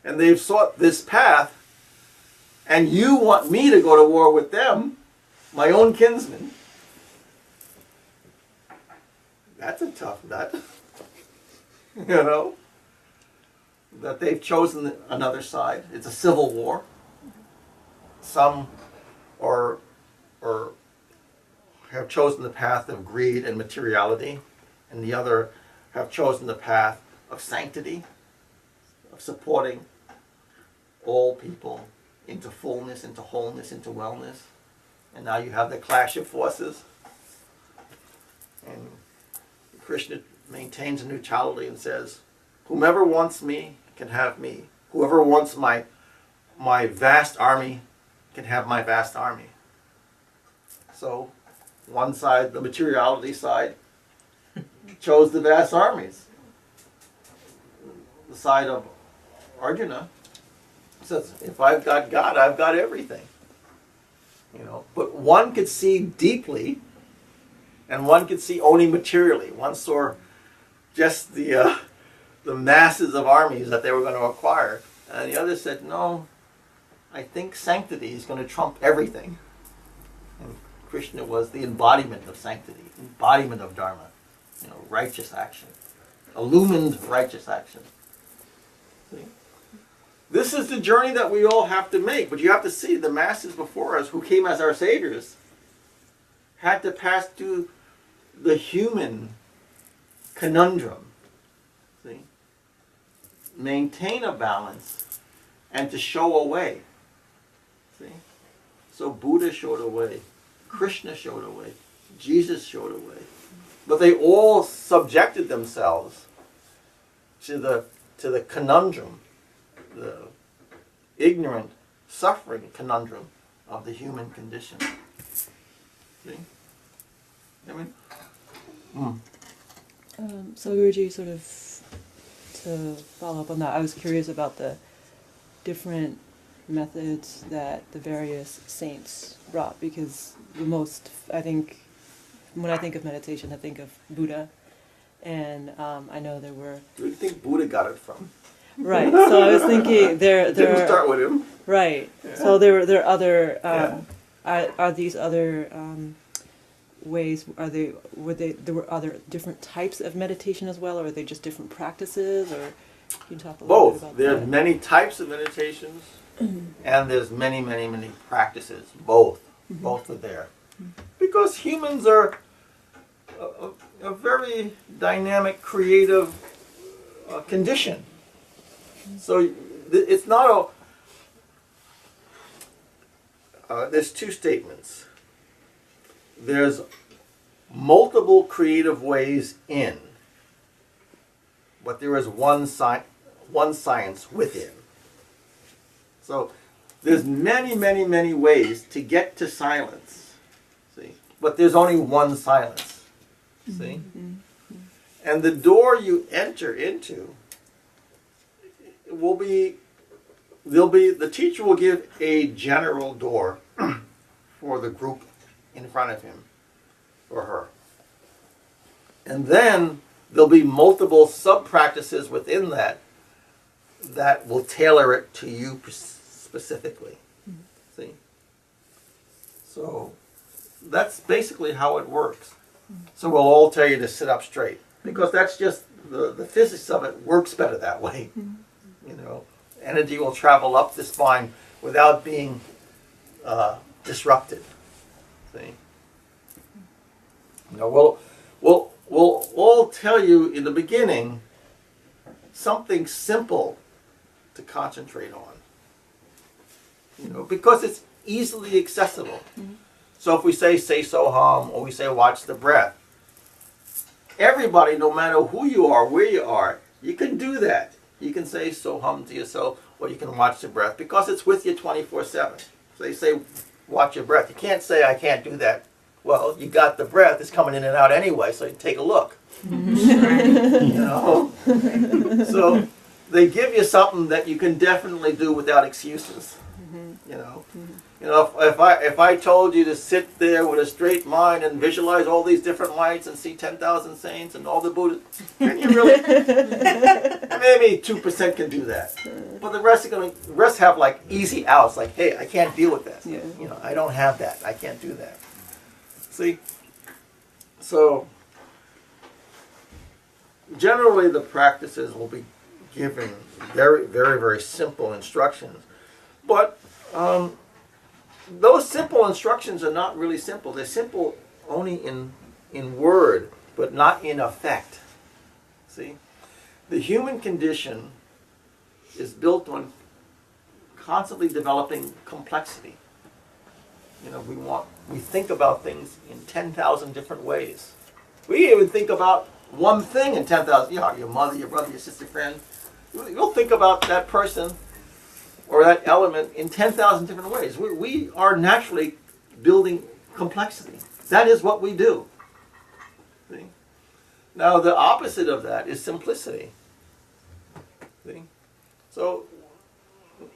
And they've sought this path. And you want me to go to war with them, my own kinsmen. That's a tough nut. You know? That they've chosen another side. It's a civil war. Some or have chosen the path of greed and materiality, and the other have chosen the path of sanctity, of supporting all people into fullness, into wholeness, into wellness. And now you have the clash of forces. And Krishna maintains a neutrality and says, whomever wants me can have me. Whoever wants my vast army can have my vast army. So one side, the materiality side, chose the vast armies. The side of Arjuna says, if I've got God, I've got everything. You know, but one could see deeply, and one could see only materially. One saw just the masses of armies that they were going to acquire, and the other said, no, I think sanctity is going to trump everything. And Krishna was the embodiment of sanctity, embodiment of dharma, you know, righteous action, illumined righteous action. See? This is the journey that we all have to make, but you have to see the masses before us who came as our saviors had to pass through the human conundrum. See? Maintain a balance and to show a way. See? So Buddha showed a way, Krishna showed a way, Jesus showed a way. But they all subjected themselves to the conundrum, the ignorant, suffering conundrum of the human condition. See? I mean, So Guruji, sort of to follow up on that, I was curious about the different methods that the various saints brought, because the most, I think, when I think of meditation, I think of Buddha, and I know there were... where do you think Buddha got it from? Right, so I was thinking there Didn't start with him. Right, Yeah. so there are other, Yeah. are these other ways, there were other different types of meditation as well, or are they just different practices, or can you talk a little bit Both. about There's that? many types of meditations, and there's many, many, many practices. Both. Both are there. Because humans are a very dynamic, creative condition. So it's not there's two statements. There's multiple creative ways in, but there is one science within. So there's many, many, many ways to get to silence. See? But there's only one silence. See? And the door you enter into will be, the teacher will give a general door for the group in front of him or her. And then there'll be multiple sub-practices within that will tailor it to you specifically. See? So that's basically how it works. So we'll all tell you to sit up straight, because that's just the physics of it works better that way. You know, energy will travel up the spine without being disrupted. See? You know, we'll all tell you in the beginning something simple to concentrate on. You know, because it's easily accessible. So if we say soham, or we say watch the breath, everybody, no matter who you are, where you are, you can do that. You can say soham to yourself, or you can watch the breath, because it's with you 24/7. So they say watch your breath. You can't say I can't do that. Well, you got the breath, it's coming in and out anyway, so you take a look. You know? So they give you something that you can definitely do without excuses. You know? You know, if I told you to sit there with a straight mind and visualize all these different lights and see 10,000 saints and all the Buddhas, can you really? Maybe 2% can do that, but the rest have like easy outs. Like, hey, I can't deal with that. Yeah. You know, I don't have that. I can't do that. See, so generally the practices will be given very, very, very simple instructions, but those simple instructions are not really simple. They're simple only in word, but not in effect. See? The human condition is built on constantly developing complexity. You know, we think about things in 10,000 different ways. We even think about one thing in 10,000, you know, your mother, your brother, your sister, friend. You'll think about that person or that element in 10,000 different ways. We are naturally building complexity. That is what we do. See? Now, the opposite of that is simplicity. See? So,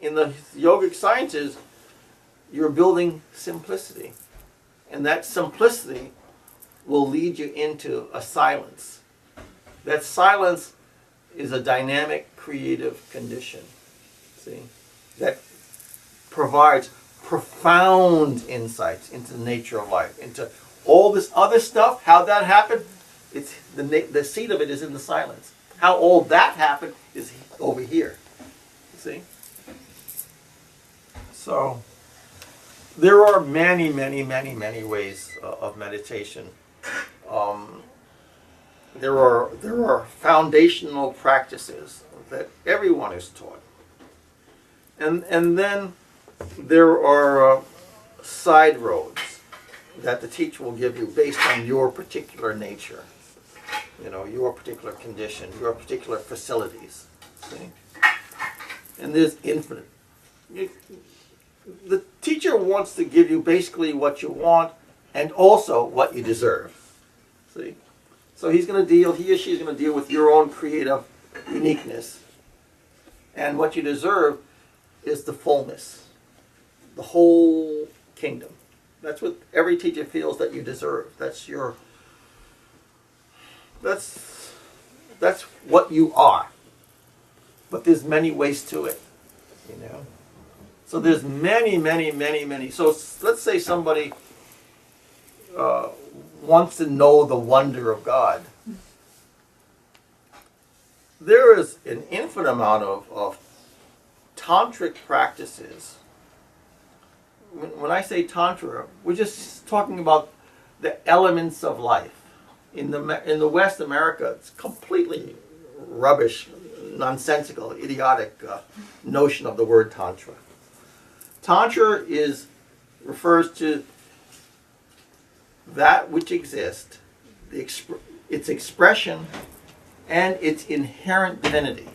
in the yogic sciences, you're building simplicity. And that simplicity will lead you into a silence. That silence is a dynamic, creative condition. See? That provides profound insights into the nature of life, into all this other stuff. How that happened, it's the seed of it is in the silence. How all that happened is over here. See? So, there are many, many, many, many ways of meditation. There are foundational practices that everyone is taught, and then there are side roads that the teacher will give you based on your particular nature, your particular condition, your particular facilities. See? And there's infinite. The teacher wants to give you basically what you want and also what you deserve. See? So he or she is going to deal with your own creative uniqueness. And what you deserve is the fullness, the whole kingdom. That's what every teacher feels that you deserve. That's what you are. But there's many ways to it, So there's many, many, many, many. So let's say somebody wants to know the wonder of God. There is an infinite amount of tantric practices. When I say tantra, we're just talking about the elements of life. In the West America, it's completely rubbish, nonsensical, idiotic notion of the word tantra. Tantra refers to that which exists, its expression, and its inherent divinity.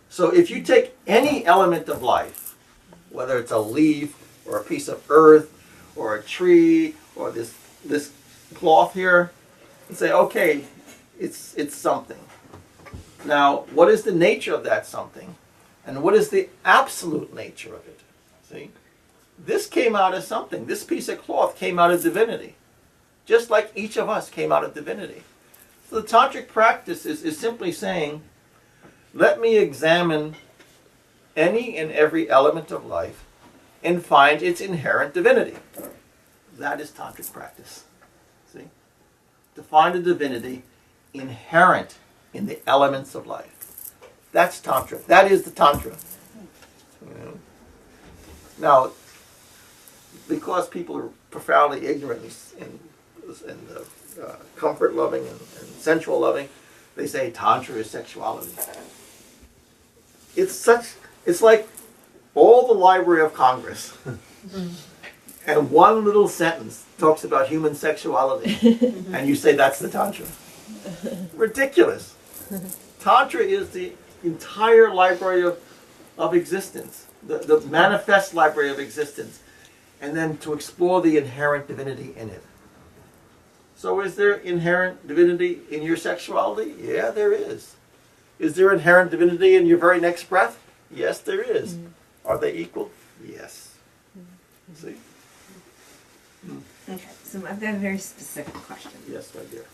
So if you take any element of life, whether it's a leaf or a piece of earth or a tree or this cloth here, and say, okay, it's something. Now, what is the nature of that something? And what is the absolute nature of it? See? This came out as something. This piece of cloth came out of divinity. Just like each of us came out of divinity. So the tantric practice is simply saying, let me examine any and every element of life and find its inherent divinity. That is tantric practice. See? To find the divinity inherent in the elements of life. That's tantra. That is the tantra. Now, because people are profoundly ignorant and comfort loving and sensual loving, they say tantra is sexuality. It's like all the Library of Congress and one little sentence talks about human sexuality and you say that's the tantra. Ridiculous. Tantra is the entire library of existence, the manifest library of existence, and then to explore the inherent divinity in it. So is there inherent divinity in your sexuality? Yeah, there is. Is there inherent divinity in your very next breath? Yes, there is. Are they equal? Yes. See? Okay, so I've got a very specific question. Yes, my dear.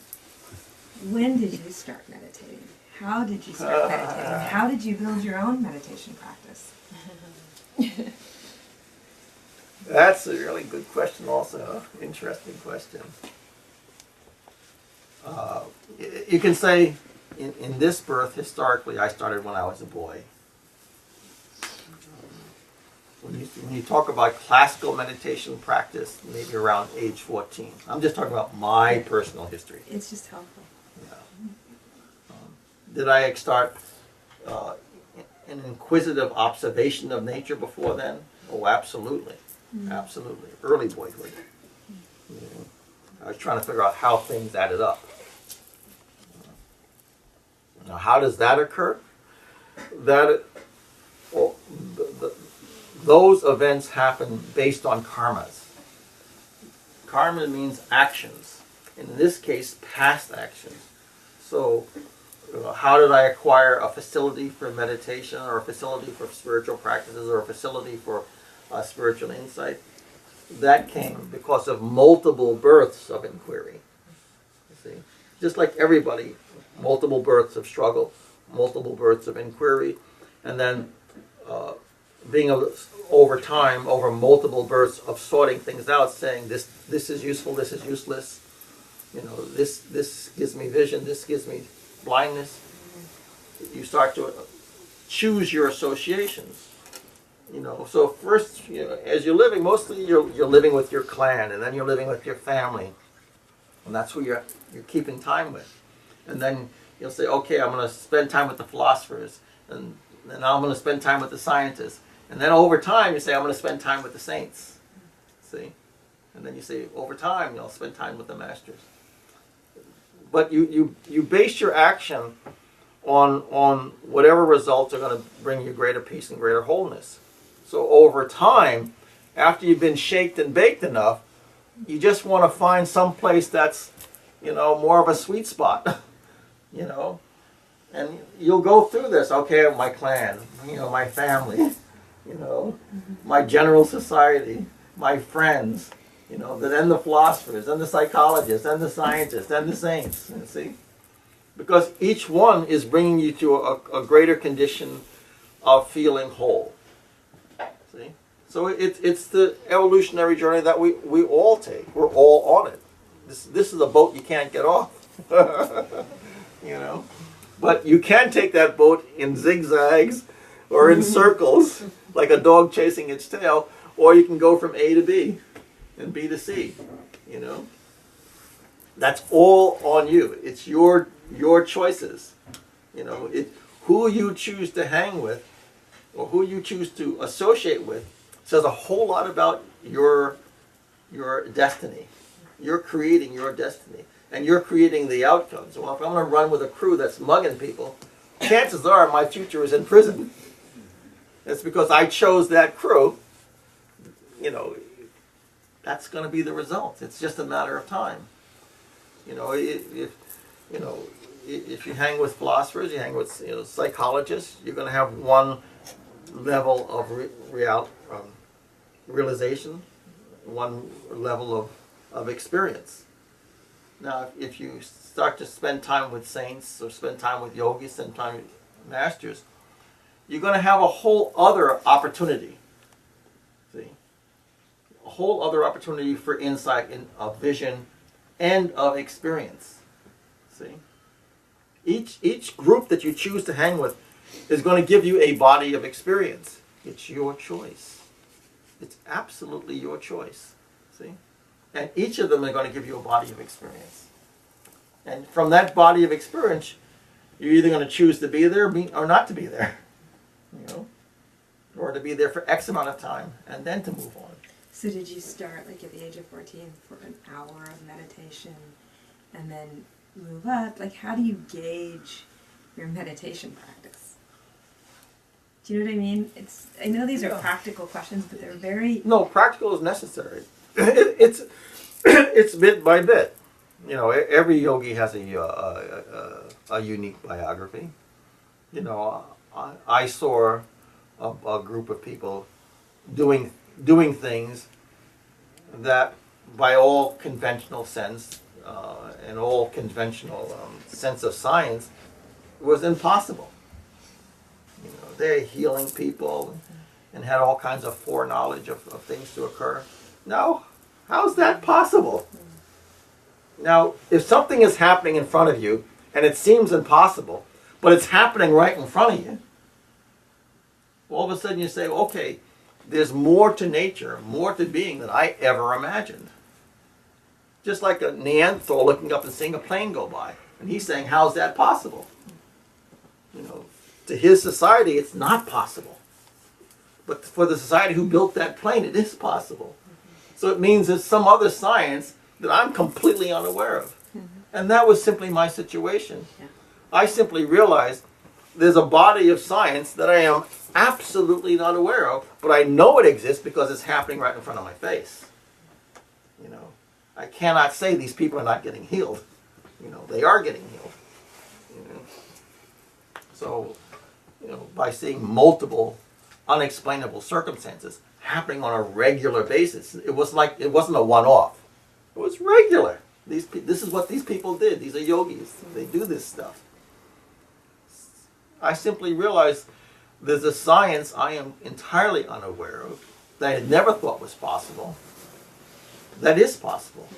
When did you start meditating? How did you start meditating? How did you build your own meditation practice? That's a really good question also. Interesting question. You can say in this birth, historically, I started when I was a boy. When you talk about classical meditation practice, maybe around age 14. I'm just talking about my personal history. It's just helpful. Yeah. Did I start an inquisitive observation of nature before then? Oh, absolutely. Absolutely. Early boyhood. I was trying to figure out how things added up. Now, how does that occur? Those events happen based on karmas. Karma means actions. In this case, past actions. So, how did I acquire a facility for meditation or a facility for spiritual practices or a facility for spiritual insight? That came because of multiple births of inquiry. You see? Just like everybody, multiple births of struggle, multiple births of inquiry, and then being able to, over time, over multiple births of sorting things out, saying this is useful, this is useless, this gives me vision, this gives me blindness. You start to choose your associations. So first, as you're living, mostly you're living with your clan, and then you're living with your family, and that's who you're keeping time with. And then you'll say, okay, I'm going to spend time with the philosophers, and then I'm going to spend time with the scientists, and then over time you say, I'm going to spend time with the saints. See, and then you say, over time you'll spend time with the masters. But you base your action on whatever results are going to bring you greater peace and greater wholeness. So over time, after you've been shaked and baked enough, you just want to find some place that's, more of a sweet spot, and you'll go through this. Okay, my clan, my family, my general society, my friends, then the philosophers, then the psychologists, then the scientists, then the saints. See, because each one is bringing you to a greater condition of feeling whole. See? So it's the evolutionary journey that we all take. We're all on it. This is a boat you can't get off. But you can take that boat in zigzags or in circles, like a dog chasing its tail, or you can go from A to B and B to C. That's all on you. It's your choices. Who you choose to hang with or who you choose to associate with says a whole lot about your destiny. You're creating your destiny, and you're creating the outcomes. Well, if I'm going to run with a crew that's mugging people, chances are my future is in prison. It's because I chose that crew. That's going to be the result. It's just a matter of time. If you hang with philosophers, you hang with psychologists, you're going to have one level of realization, one level of experience. Now, if you start to spend time with saints or spend time with yogis, spend time with masters, you're going to have a whole other opportunity. See? A whole other opportunity for insight, of vision, and of experience. See? Each group that you choose to hang with is going to give you a body of experience. It's your choice. It's absolutely your choice. See? And each of them are going to give you a body of experience. And from that body of experience, you're either going to choose to be there or not to be there. Or to be there for X amount of time and then to move on. So did you start at the age of 14 for an hour of meditation and then move up? How do you gauge your meditation practice? Do you know what I mean? I know these are practical questions, but they're very... No, practical is necessary. It's bit by bit. Every yogi has a unique biography. I saw a group of people doing things that, by all conventional sense and all conventional sense of science, was impossible. They're healing people and had all kinds of foreknowledge of things to occur. Now, how's that possible? Now, if something is happening in front of you and it seems impossible, but it's happening right in front of you, all of a sudden you say, okay, there's more to nature, more to being than I ever imagined. Just like a Neanderthal looking up and seeing a plane go by. And he's saying, how's that possible? To his society, it's not possible. But for the society who built that plane, it is possible. So it means there's some other science that I'm completely unaware of. And that was simply my situation. I simply realized there's a body of science that I am absolutely not aware of, but I know it exists because it's happening right in front of my face. I cannot say these people are not getting healed. They are getting healed. So, by seeing multiple unexplainable circumstances happening on a regular basis, it wasn't a one-off. It was regular. This is what these people did. These are yogis. They do this stuff. I simply realized there's a science I am entirely unaware of that I had never thought was possible. That is possible.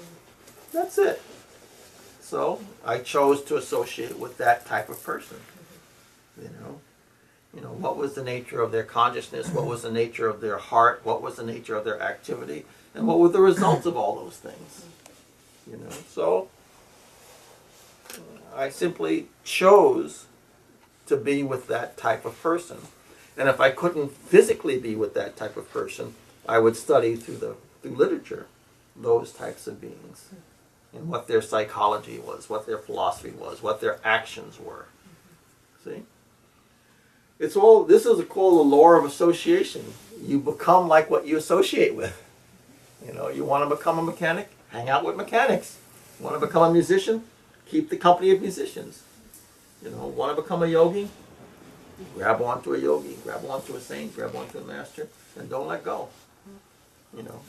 That's it. So I chose to associate with that type of person. You know, what was the nature of their consciousness? What was the nature of their heart? What was the nature of their activity? And what were the results of all those things? You know, so I simply chose to be with that type of person. And if I couldn't physically be with that type of person, I would study through literature those types of beings and what their psychology was, what their philosophy was, what their actions were. See? It's all, this is called the law of association. You become like what you associate with. You know, you want to become a mechanic? Hang out with mechanics. You want to become a musician? Keep the company of musicians. You know, want to become a yogi? Grab onto a yogi, grab onto a saint, grab onto a master, and don't let go. You know,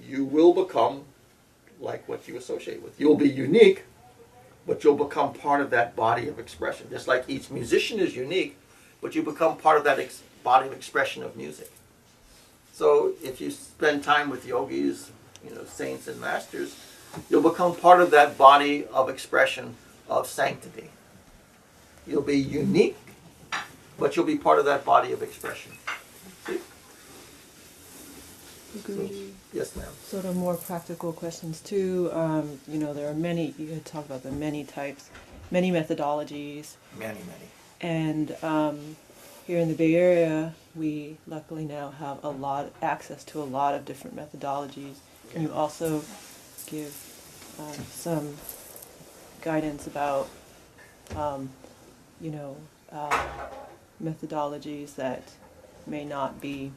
you will become like what you associate with. You'll be unique, but you'll become part of that body of expression. Just like each musician is unique, but you become part of that body of expression of music. So if you spend time with yogis, you know, saints and masters, you'll become part of that body of expression of sanctity. You'll be unique, but you'll be part of that body of expression. See? So, yes, ma'am. Sort of more practical questions too. You know, there are many, you had talked about the many types, many methodologies. Many. And here in the Bay Area, we luckily now have access to a lot of different methodologies. Can you also give some guidance about, you know, methodologies that may not be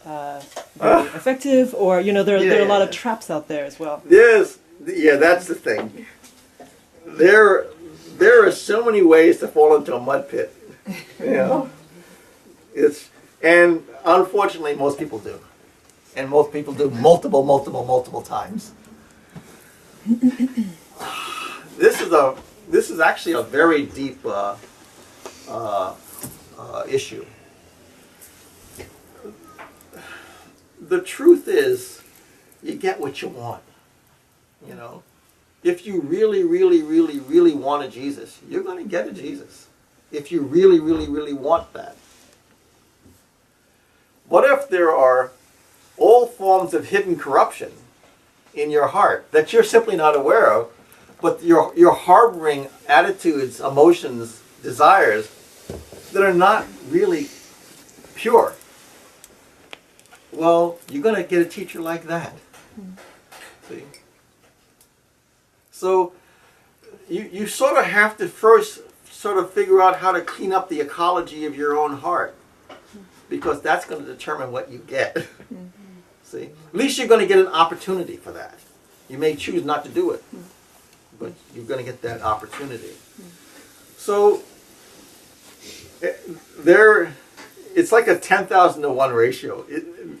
very effective, or, you know, there are a lot of traps out there as well. That's the thing. There are so many ways to fall into a mud pit. You know, and unfortunately most people do, and most people do multiple times. This is actually a very deep issue. The truth is, you get what you want. You know, if you really want a Jesus, you're going to get a Jesus. If you really want that. What if there are all forms of hidden corruption in your heart that you're simply not aware of, but you're harboring attitudes, emotions, desires that are not really pure? Well, you're going to get a teacher like that. See? So you sort of have to first sort of figure out how to clean up the ecology of your own heart, because that's going to determine what you get. See? At least you're going to get an opportunity for that. You may choose not to do it, but you're going to get that opportunity. So it's like a 10,000 to 1 ratio,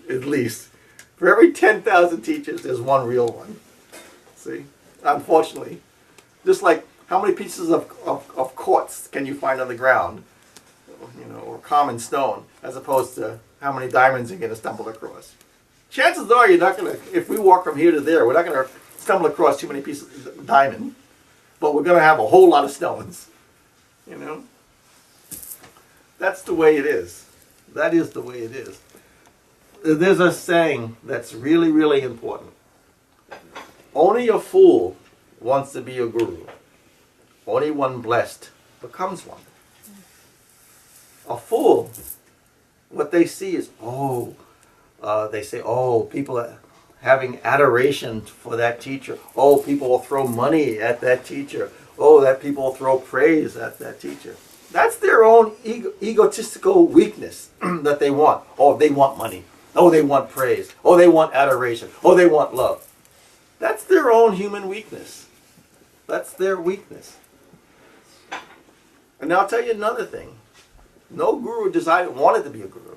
at least. For every 10,000 teachers, there's one real one. See? Unfortunately. Just like, how many pieces of quartz can you find on the ground? You know, or common stone, as opposed to how many diamonds you're going to stumble across. Chances are you're not going to, if we walk from here to there, we're not going to stumble across too many pieces of diamond. But we're going to have a whole lot of stones. You know? That's the way it is. That is the way it is. There's a saying that's really important. Only a fool wants to be a guru. Only one blessed becomes one. A fool, what they see is, they say, people are having adoration for that teacher. Oh, people will throw money at that teacher. Oh, that people will throw praise at that teacher. That's their own egotistical weakness that they want. Oh, they want money. Oh, they want praise. Oh, they want adoration. Oh, they want love. That's their own human weakness. That's their weakness. And now I'll tell you another thing. No guru wanted to be a guru.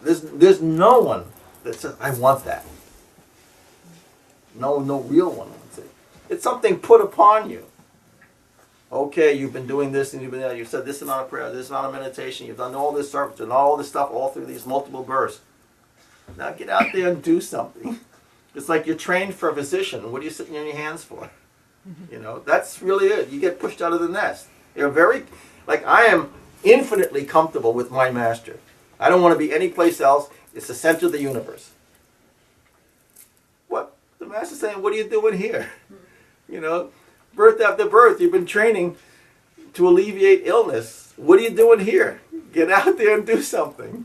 There's no one that says, I want that. No real one wants it. It's something put upon you. Okay, you've been doing this and you've been that. You've said this amount of prayer, this amount of meditation. You've done all this service and all this stuff all through these multiple births. Now get out there and do something. It's like you're trained for a physician. What are you sitting on your hands for? You know, that's really it. You get pushed out of the nest. Like, I am infinitely comfortable with my master. I don't want to be any place else. It's the center of the universe. What? The master's saying, what are you doing here? You know, birth after birth, you've been training to alleviate illness. What are you doing here? Get out there and do something.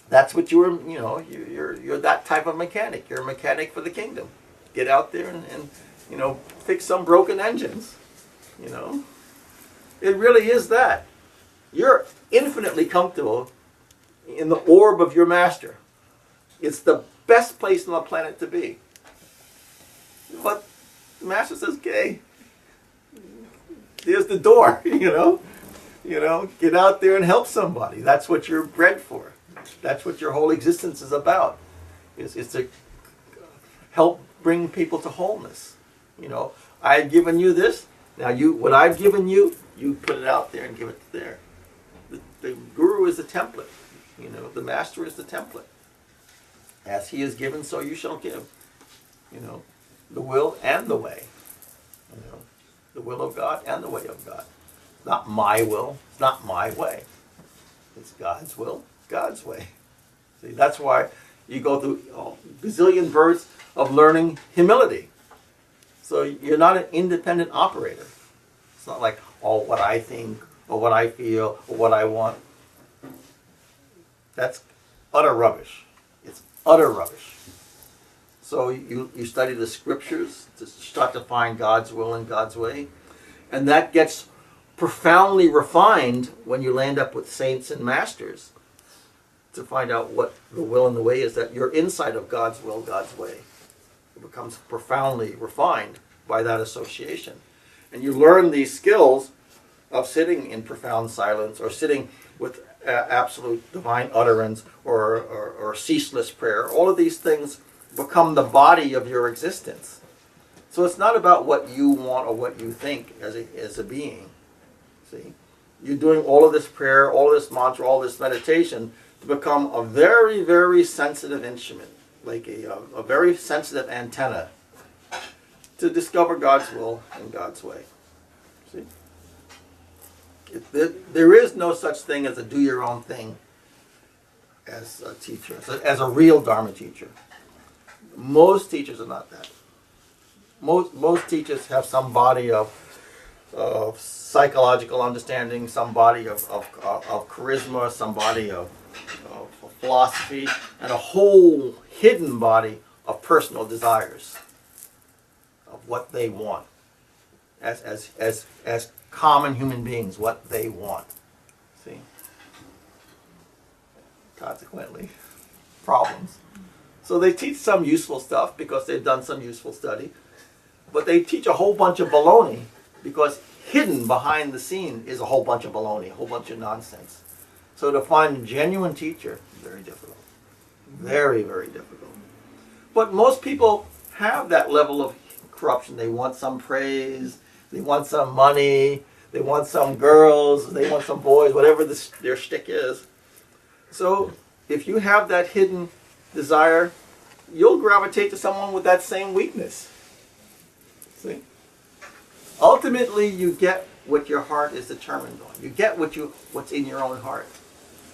That's what you're that type of mechanic. You're a mechanic for the kingdom. Get out there and fix some broken engines. It really is that. You're infinitely comfortable in the orb of your master. It's the best place on the planet to be. But the master says, okay, there's the door, get out there and help somebody. That's what you're bred for. That's what your whole existence is about. Is to help bring people to wholeness. I've given you this. Now what I've given you, you put it out there and give it there. The guru is the template. The master is the template. As he is given, so you shall give. The will and the way. The will of God and the way of God. Not my will, it's not my way. It's God's will, God's way. See, that's why you go through a gazillion births of learning humility. So you're not an independent operator. It's not like, what I think, or what I feel, or what I want. That's utter rubbish. It's utter rubbish. So you study the scriptures to start to find God's will and God's way. And that gets profoundly refined when you land up with saints and masters to find out what the will and the way is, that you're inside of God's will, God's way. It becomes profoundly refined by that association. And you learn these skills of sitting in profound silence, or sitting with absolute divine utterance, or ceaseless prayer. All of these things become the body of your existence. So it's not about what you want or what you think as a being. See? You're doing all of this prayer, all of this mantra, all this meditation to become a very, very sensitive instrument, like a very sensitive antenna to discover God's will and God's way. See? There is no such thing as a do your own thing as a teacher, as a real Dharma teacher. Most teachers are not that. Most teachers have some body of psychological understanding, some body of charisma, some body of philosophy, and a whole hidden body of personal desires of what they want as common human beings, what they want. See? Consequently, problems. So they teach some useful stuff because they've done some useful study, but they teach a whole bunch of baloney because hidden behind the scene is a whole bunch of baloney, a whole bunch of nonsense. So to find a genuine teacher, very difficult. Very, very difficult. But most people have that level of corruption. They want some praise, they want some money, they want some girls, they want some boys, whatever their shtick is. So if you have that hidden desire, you'll gravitate to someone with that same weakness. See? Ultimately, you get what your heart is determined on. You get what's in your own heart.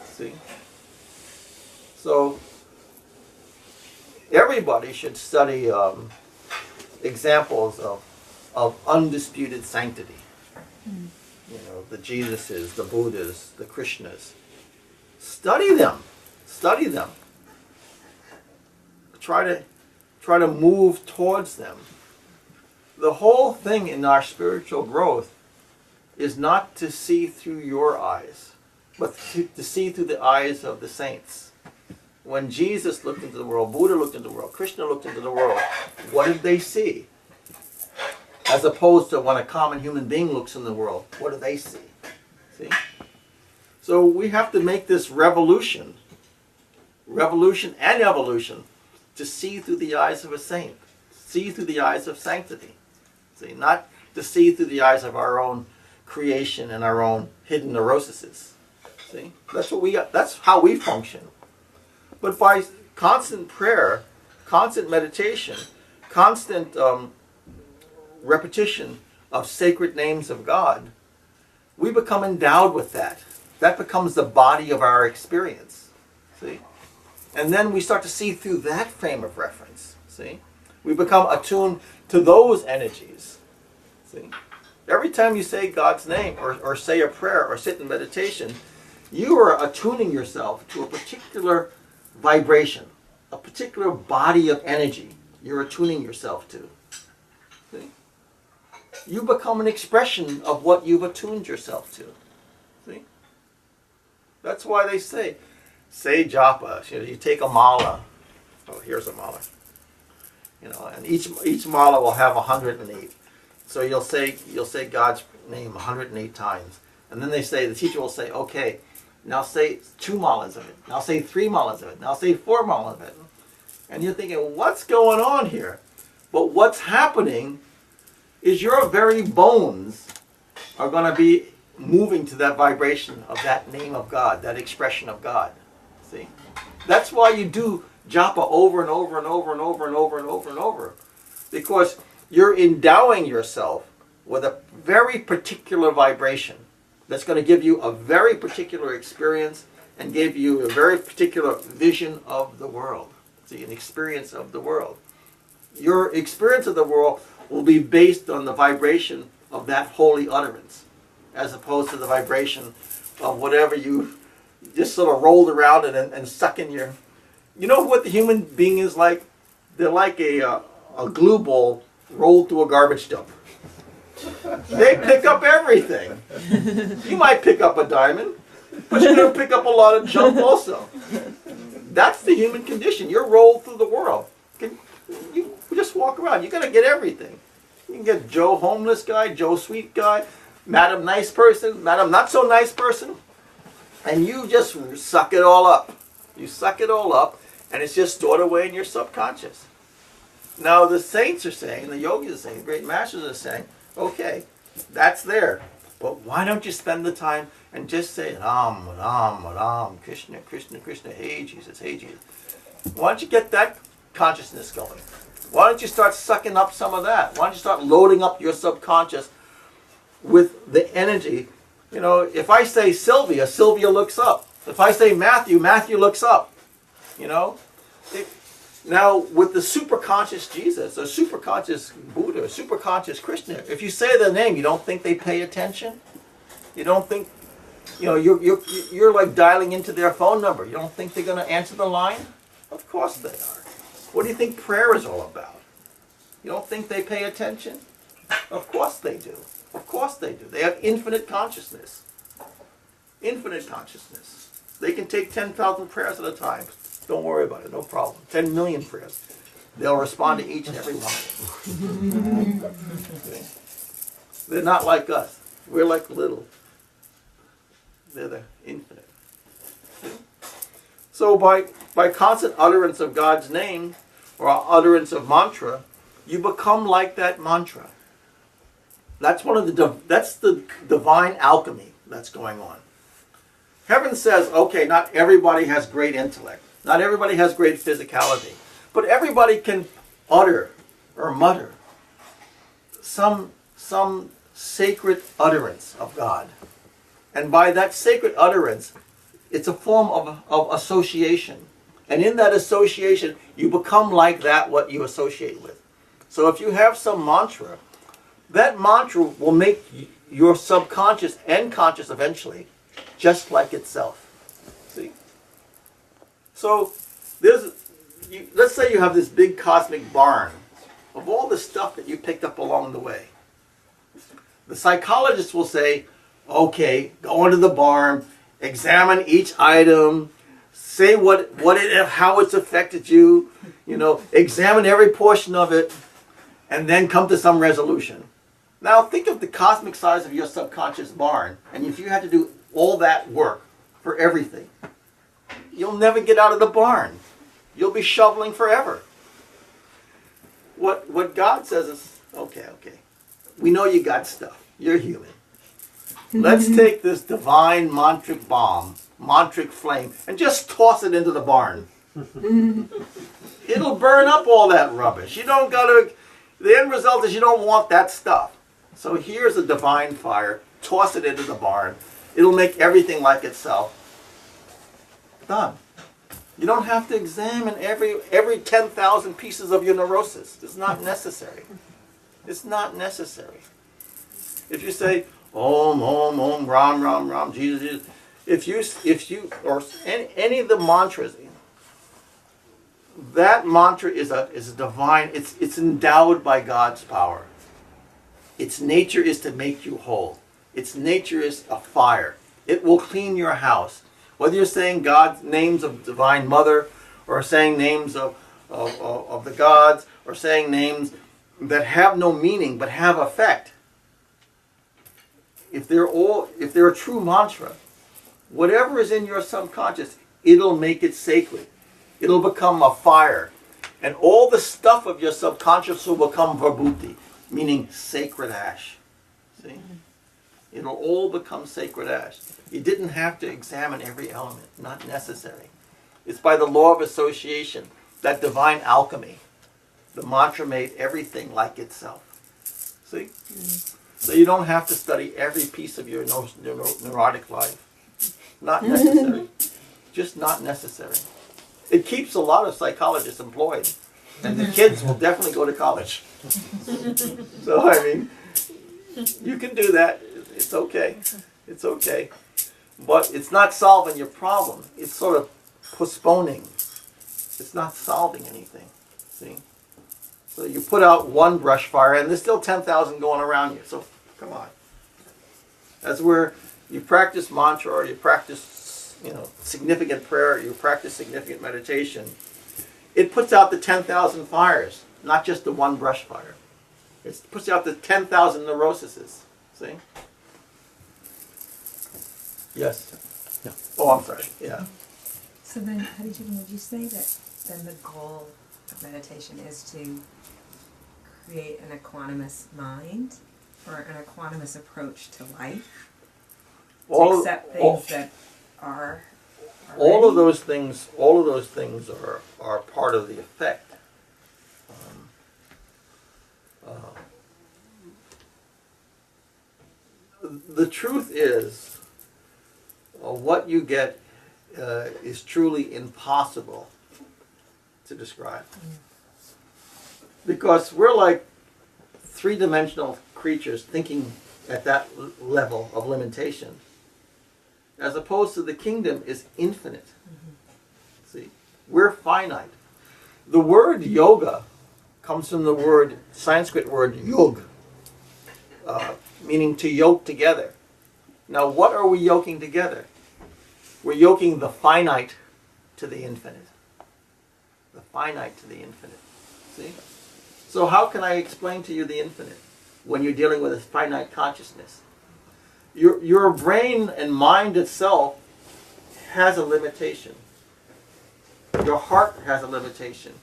See? So everybody should study examples of undisputed sanctity. The Jesuses, the Buddhas, the Krishnas. Study them. Study them. Try to move towards them. The whole thing in our spiritual growth is not to see through your eyes, but to see through the eyes of the saints. When Jesus looked into the world, Buddha looked into the world, Krishna looked into the world, what did they see? As opposed to when a common human being looks in the world, what do they see? See? So we have to make this revolution and evolution, to see through the eyes of a saint, see through the eyes of sanctity. See, not to see through the eyes of our own creation and our own hidden neuroses. See, that's how we function. But by constant prayer, constant meditation, constant repetition of sacred names of God, we become endowed with that. That becomes the body of our experience. See? And then we start to see through that frame of reference. See? We become attuned to those energies. See? Every time you say God's name or say a prayer or sit in meditation, you are attuning yourself to a particular vibration, a particular body of energy you're attuning yourself to. See? You become an expression of what you've attuned yourself to. See? That's why they say japa. You take a mala. Oh, here's a mala. And each mala will have 108. So you'll say God's name 108 times. And then the teacher will say, okay, now say 2 malas of it. Now say 3 malas of it. Now say 4 malas of it. And you're thinking, what's going on here? But what's happening is your very bones are going to be moving to that vibration of that name of God, that expression of God. See? That's why you do japa over and over and over and over and over and over and over. Because you're endowing yourself with a very particular vibration that's going to give you a very particular experience and give you a very particular vision of the world. See, an experience of the world. Your experience of the world will be based on the vibration of that holy utterance, as opposed to the vibration of whatever you just sort of rolled around and stuck in your... You know what the human being is like? They're like a glue ball rolled through a garbage dump. They pick up everything. You might pick up a diamond, but you're going to pick up a lot of junk also. That's the human condition. You're rolled through the world. You just walk around. You're going to get everything. You can get Joe homeless guy, Joe sweet guy, Madam nice person, Madam not so nice person, and you just suck it all up. You suck it all up, and it's just stored away in your subconscious. Now the saints are saying, the yogis are saying, the great masters are saying, okay, that's there, but why don't you spend the time and just say Ram, Ram, Ram, Krishna, Krishna, Krishna, hey Jesus, hey Jesus. Why don't you get that consciousness going? Why don't you start sucking up some of that? Why don't you start loading up your subconscious with the energy? If I say Sylvia, Sylvia looks up. If I say Matthew, Matthew looks up. Now, with the superconscious Jesus, or superconscious Buddha, or superconscious Krishna, if you say their name, you don't think they pay attention? You don't think, you're like dialing into their phone number. You don't think they're going to answer the line? Of course they are. What do you think prayer is all about? You don't think they pay attention? Of course they do. Of course they do. They have infinite consciousness. Infinite consciousness. They can take 10,000 prayers at a time. Don't worry about it, no problem. 10 million prayers. They'll respond to each and every one of them. They're not like us. We're like little. They're the infinite. So by constant utterance of God's name, or utterance of mantra, you become like that mantra. That's that's the divine alchemy that's going on. Heaven says, okay, not everybody has great intellect. Not everybody has great physicality. But everybody can utter or mutter some sacred utterance of God. And by that sacred utterance, it's a form of association. And in that association, you become like that what you associate with. So if you have some mantra, that mantra will make your subconscious and conscious eventually just like itself. See? So let's say you have this big cosmic barn of all the stuff that you picked up along the way. The psychologist will say, okay, go into the barn, examine each item, say how it's affected you, examine every portion of it, and then come to some resolution. Now think of the cosmic size of your subconscious barn, and if you had to do all that work for everything, you'll never get out of the barn. You'll be shoveling forever. What God says is, okay, we know you got stuff. You're human. Let's take this divine mantric bomb, mantric flame, and just toss it into the barn. It'll burn up all that rubbish. The end result is you don't want that stuff. So here's a divine fire. toss it into the barn. It'll make everything like itself. Done. You don't have to examine every 10,000 pieces of your neurosis. It's not necessary. It's not necessary. If you say, Om, Om, Om, Ram, Ram, Ram, Jesus, Jesus, if you, or any of the mantras, that mantra is a divine, it's endowed by God's power. Its nature is to make you whole. Its nature is a fire. It will clean your house. Whether you're saying God's names of Divine Mother, or saying names of the gods, or saying names that have no meaning but have effect, if they're a true mantra, whatever is in your subconscious, it'll make it sacred. It'll become a fire. And all the stuff of your subconscious will become vibhuti, meaning sacred ash. See? It'll all become sacred ash. You didn't have to examine every element. Not necessary. It's by the law of association, that divine alchemy. The mantra made everything like itself. See? So you don't have to study every piece of your neurotic life. Not necessary. Just not necessary. It keeps a lot of psychologists employed. And the kids will definitely go to college. So, I mean, you can do that. It's okay. It's okay. But it's not solving your problem. It's sort of postponing. It's not solving anything. See? So you put out one brush fire, and there's still 10,000 going around you. So, come on. That's where you practice mantra, or you practice, significant prayer, you practice significant meditation. It puts out the 10,000 fires, not just the one brush fire. It puts out the 10,000 neuroses. See? Yes. Yeah. Oh, I'm sorry. Yeah. So then, Haricharan, would you say that then the goal of meditation is to create an equanimous mind, or an equanimous approach to life? To accept things that are already? All of those things are part of the effect. The truth is, what you get is truly impossible to describe. Because we're like three-dimensional creatures thinking at that level of limitation, as opposed to the kingdom is infinite. See, we're finite. The word yoga comes from the Sanskrit word yug, meaning to yoke together. Now, what are we yoking together? We're yoking the finite to the infinite. The finite to the infinite. See? So how can I explain to you the infinite when you're dealing with a finite consciousness? Your brain and mind itself has a limitation. Your heart has a limitation.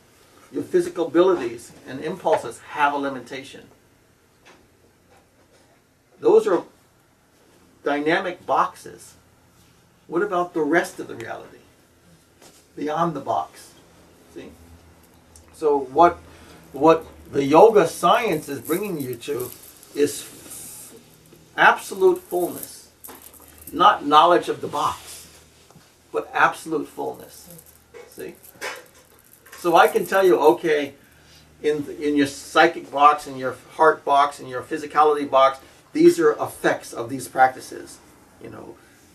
Your physical abilities and impulses have a limitation. Those are dynamic boxes. What about the rest of the reality? Beyond the box. See? So what the yoga science is bringing you to is absolute fullness. Not knowledge of the box, but absolute fullness. See? So I can tell you, okay, in your psychic box, in your heart box, in your physicality box, these are effects of these practices.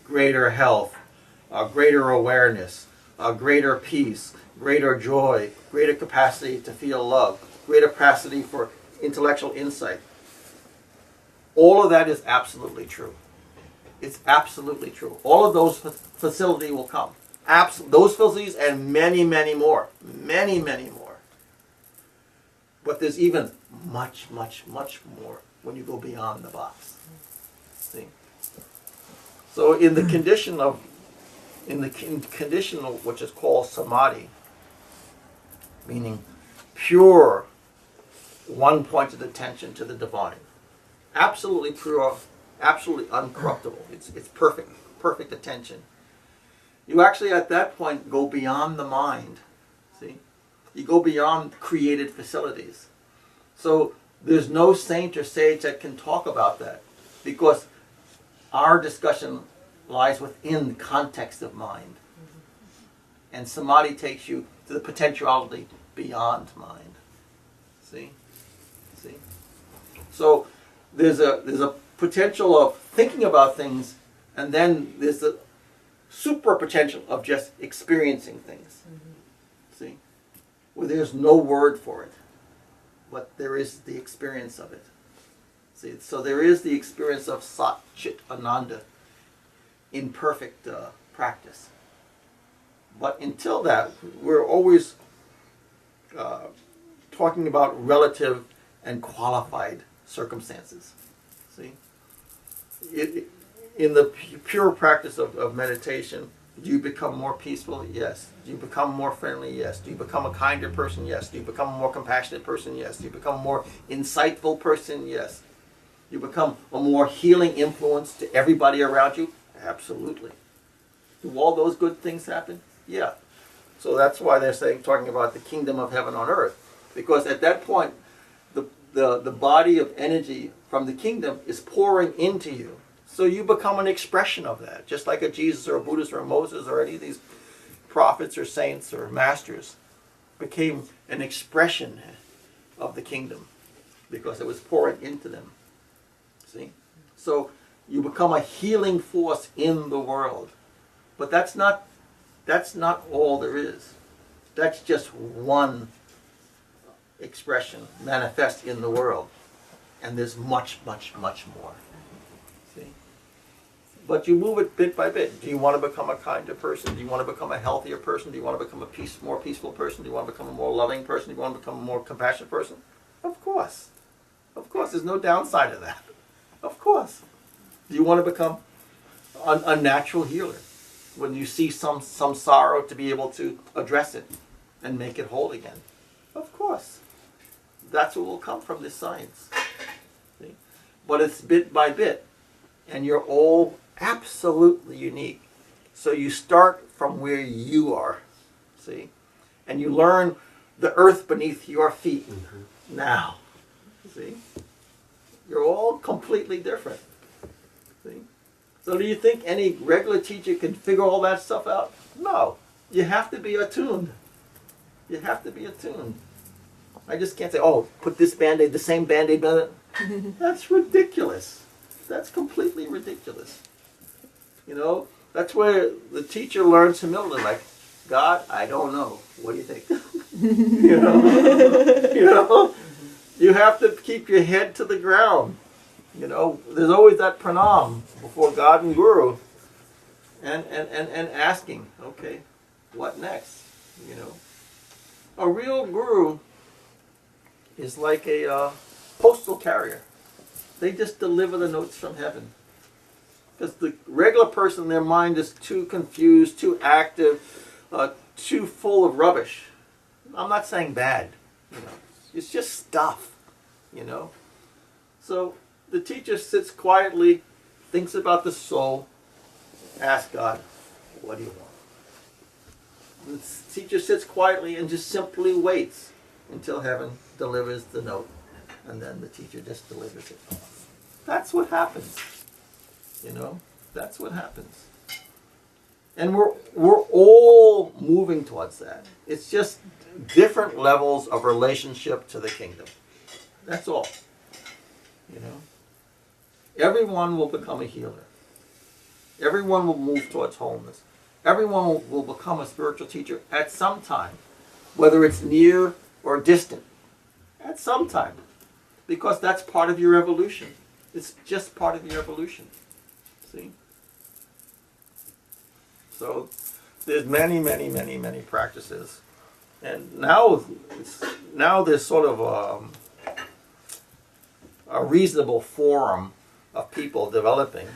Greater health, greater awareness, greater peace, greater joy, greater capacity to feel love, greater capacity for intellectual insight. All of that is absolutely true. It's absolutely true. All of those facilities will come. Those facilities and many, many more. Many, many more. But there's even much, much, much more when you go beyond the box. See? So in the condition of which is called samadhi, meaning pure one-pointed attention to the divine, absolutely pure, absolutely uncorruptible. It's perfect attention. You actually at that point go beyond the mind. See, you go beyond created facilities. So there's no saint or sage that can talk about that, because our discussion lies within the context of mind. And samadhi takes you to the potentiality beyond mind. See? See? So there's a potential of thinking about things, and then there's the super potential of just experiencing things. See? Where there's no word for it, but there is the experience of it. See? So there is the experience of Sat Chit Ananda in perfect practice. But until that, we're always talking about relative and qualified circumstances. See? In the pure practice of meditation, do you become more peaceful? Yes. Do you become more friendly? Yes. Do you become a kinder person? Yes. Do you become a more compassionate person? Yes. Do you become a more insightful person? Yes. Do you become a more healing influence to everybody around you? Absolutely. Do all those good things happen? Yeah. So that's why they're talking about the kingdom of heaven on earth. Because at that point, the body of energy from the kingdom is pouring into you. So you become an expression of that. Just like a Jesus or a Buddha or a Moses or any of these prophets or saints or masters became an expression of the kingdom because it was pouring into them. See? So you become a healing force in the world. But that's not all there is. That's just one expression manifest in the world. And there's much, much, much more. See? But you move it bit by bit. Do you want to become a kinder person? Do you want to become a healthier person? Do you want to become a more peaceful person? Do you want to become a more loving person? Do you want to become a more compassionate person? Of course. Of course. There's no downside to that. Of course. Do you want to become a natural healer? When you see some sorrow, to be able to address it and make it whole again? Of course. That's what will come from this science. See? But it's bit by bit. And you're all absolutely unique. So you start from where you are. See? And you learn the earth beneath your feet now. See? You're all completely different. See? So do you think any regular teacher can figure all that stuff out? No. You have to be attuned. You have to be attuned. I just can't say, oh, put this Band-Aid, the same Band-Aid on it. That's ridiculous. That's completely ridiculous. You know, that's where the teacher learns humility. Like, God, I don't know. What do you think? You know, you have to keep your head to the ground. You know, there's always that pranam before God and Guru, and asking, okay, what next? You know, a real guru is like a postal carrier. They just deliver the notes from heaven. Because the regular person, their mind is too confused, too active, too full of rubbish. I'm not saying bad. You know, it's just stuff. You know, so the teacher sits quietly, thinks about the soul, asks God, what do you want? The teacher sits quietly and just simply waits until heaven delivers the note. And then the teacher just delivers it. That's what happens. You know, that's what happens. And we're all moving towards that. It's just different levels of relationship to the kingdom. That's all. You know, everyone will become a healer. Everyone will move towards wholeness. Everyone will become a spiritual teacher at some time, whether it's near or distant. At some time, because that's part of your evolution. It's just part of your evolution. See? So there's many, many, many, many practices, and now there's sort of a reasonable forum of people developing.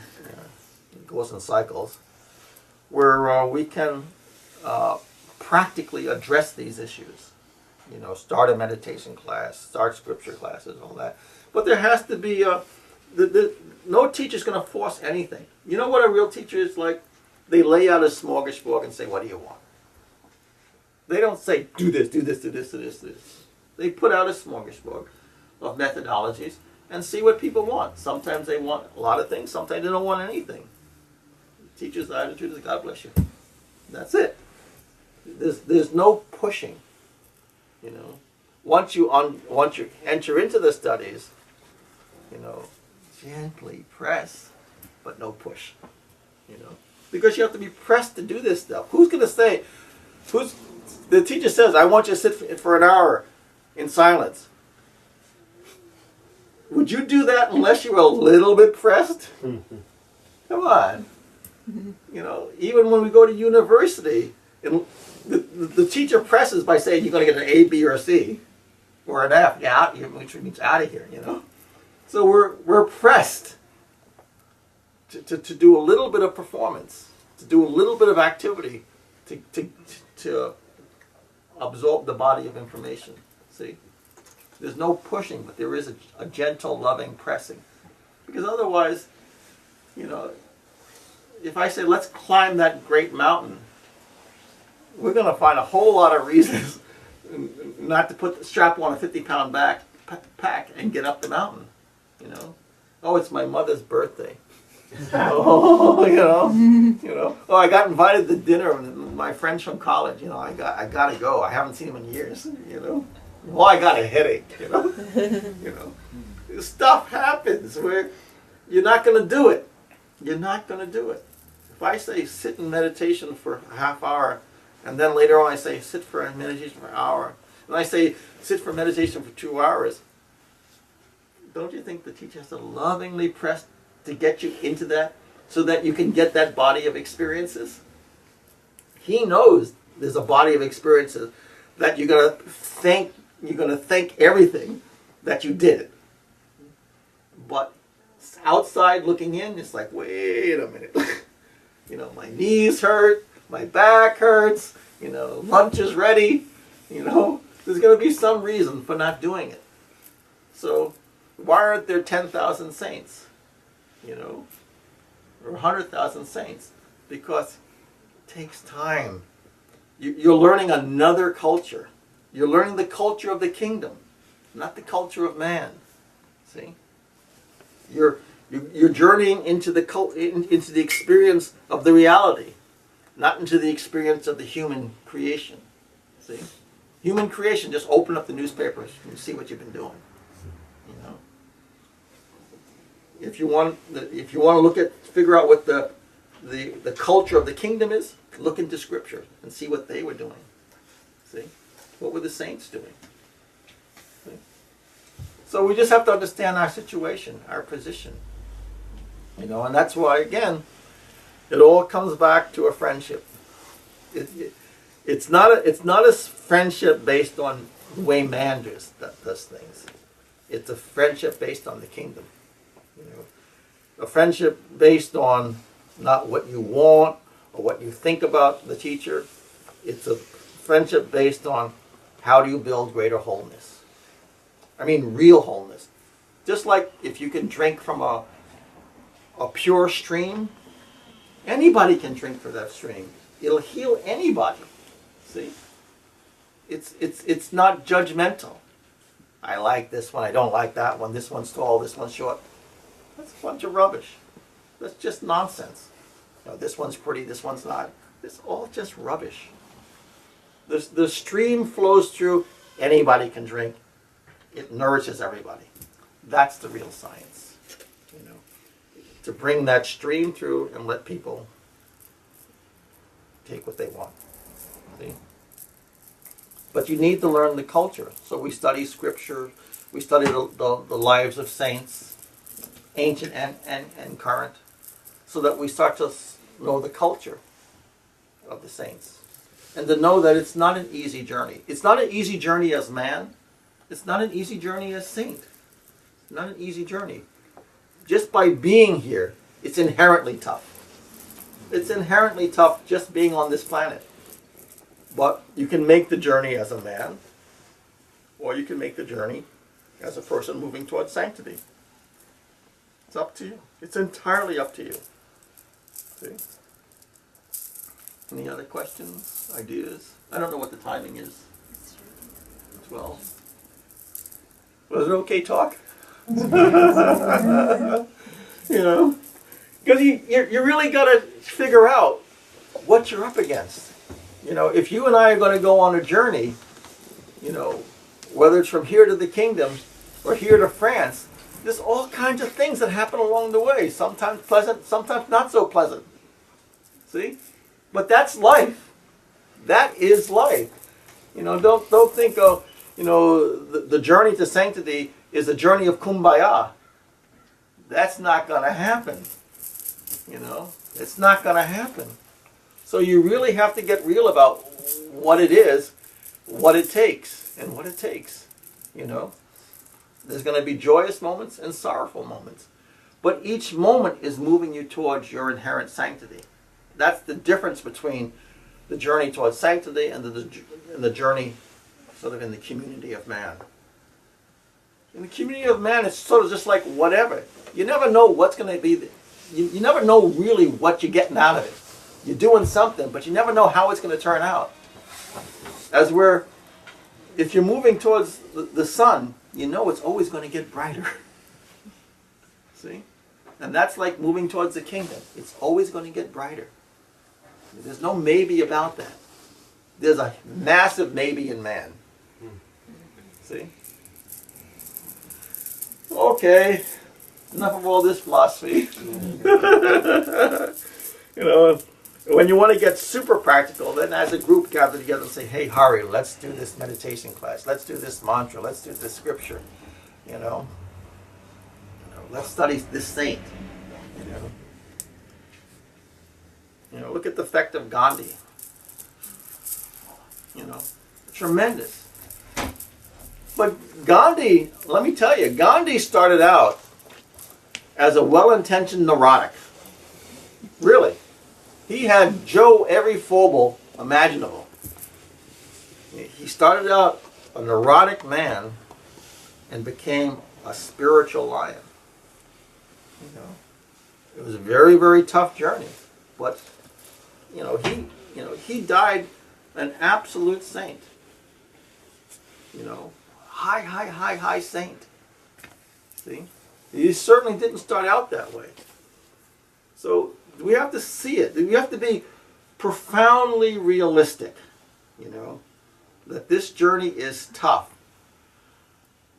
It goes in cycles, where we can practically address these issues. You know, start a meditation class, start scripture classes, all that. But there has to be no teacher's going to force anything. You know what a real teacher is like? They lay out a smorgasbord and say, what do you want? They don't say, do this, do this, do this, do this, do this. They put out a smorgasbord of methodologies, and see what people want. Sometimes they want a lot of things, sometimes they don't want anything. The teacher's attitude is, God bless you. That's it. There's no pushing, you know. Once you enter into the studies, you know, gently press, but no push, you know, because you have to be pressed to do this stuff. Who's going to say? The teacher says, I want you to sit for an hour in silence. Would you do that unless you were a little bit pressed? Come on. You know, even when we go to university, and the teacher presses by saying you're going to get an A, B, or a C, or an F, which means out of here, you know. So we're pressed to do a little bit of performance, to do a little bit of activity, to absorb the body of information. See, there's no pushing, but there is a gentle, loving pressing, because otherwise, you know, if I say let's climb that great mountain, we're going to find a whole lot of reasons not to strap on a 50-pound pack and get up the mountain. You know, oh, it's my mother's birthday. Oh, you know. Oh, I got invited to dinner with my friends from college. You know, I got to go. I haven't seen them in years. You know, well, I got a headache. You know, you know, stuff happens where you're not going to do it. You're not going to do it. If I say sit in meditation for a half hour, and then later on I say sit for a meditation for an hour, and I say sit for meditation for 2 hours, don't you think the teacher has to lovingly press to get you into that so that you can get that body of experiences? He knows there's a body of experiences that you're going to thank everything that you did. But outside looking in, it's like, wait a minute. You know, my knees hurt, my back hurts, you know, lunch is ready, you know. There's going to be some reason for not doing it. So why aren't there 10,000 saints, you know, or 100,000 saints? Because it takes time. You're learning another culture. You're learning the culture of the kingdom, not the culture of man. See? You're journeying into the experience of the reality, not into the experience of the human creation. See? Human creation, just open up the newspapers and see what you've been doing. You know? If you want to figure out what the culture of the kingdom is, look into Scripture and see what they were doing. See? What were the saints doing? See? So we just have to understand our situation, our position. You know, and that's why, again, it all comes back to a friendship. It's not a friendship based on the way man does things. It's a friendship based on the kingdom. You know, a friendship based on not what you want or what you think about the teacher. It's a friendship based on how do you build greater wholeness. I mean, real wholeness. Just like if you can drink from a pure stream, anybody can drink from that stream. It'll heal anybody. See? It's not judgmental. I like this one, I don't like that one, this one's tall, this one's short. That's a bunch of rubbish. That's just nonsense. You know, this one's pretty, this one's not. It's all just rubbish. The stream flows through, anybody can drink. It nourishes everybody. That's the real science. You know, to bring that stream through and let people take what they want. See? But you need to learn the culture. So we study Scripture. We study the lives of saints, ancient and current, so that we start to know the culture of the saints. And to know that it's not an easy journey. It's not an easy journey as man. It's not an easy journey as saint. It's not an easy journey. Just by being here, it's inherently tough. It's inherently tough just being on this planet. But you can make the journey as a man, or you can make the journey as a person moving towards sanctity. It's up to you. It's entirely up to you. See? Any other questions, ideas? I don't know what the timing is. 12. Was it okay talk? You know, because you really got to figure out what you're up against. You know, if you and I are going to go on a journey, you know, whether it's from here to the kingdoms or here to France, there's all kinds of things that happen along the way. Sometimes pleasant, sometimes not so pleasant. See? But that's life. That is life. You know, don't think, oh, you know, the journey to sanctity is a journey of kumbaya. That's not going to happen. You know, it's not going to happen. So you really have to get real about what it is, what it takes, and what it takes. You know, there's going to be joyous moments and sorrowful moments. But each moment is moving you towards your inherent sanctity. That's the difference between the journey towards sanctity and the journey sort of in the community of man. In the community of man, it's sort of just like whatever. You never know what's going to be. You never know really what you're getting out of it. You're doing something, but you never know how it's going to turn out. If you're moving towards the sun, you know it's always going to get brighter. See? And that's like moving towards the kingdom. It's always going to get brighter. There's no maybe about that. There's a massive maybe in man. See? Okay. Enough of all this philosophy. You know, when you want to get super practical, then as a group gather together and say, hey, Hari, let's do this meditation class. Let's do this mantra. Let's do this scripture. You know, let's study this saint. You know, look at the effect of Gandhi. You know, tremendous. But Gandhi, let me tell you, Gandhi started out as a well-intentioned neurotic. Really. He had Joe every foible imaginable. He started out a neurotic man and became a spiritual lion. You know, it was a very, very tough journey. But he died an absolute saint. You know, high saint. See? He certainly didn't start out that way. So we have to see it. We have to be profoundly realistic, you know, that this journey is tough.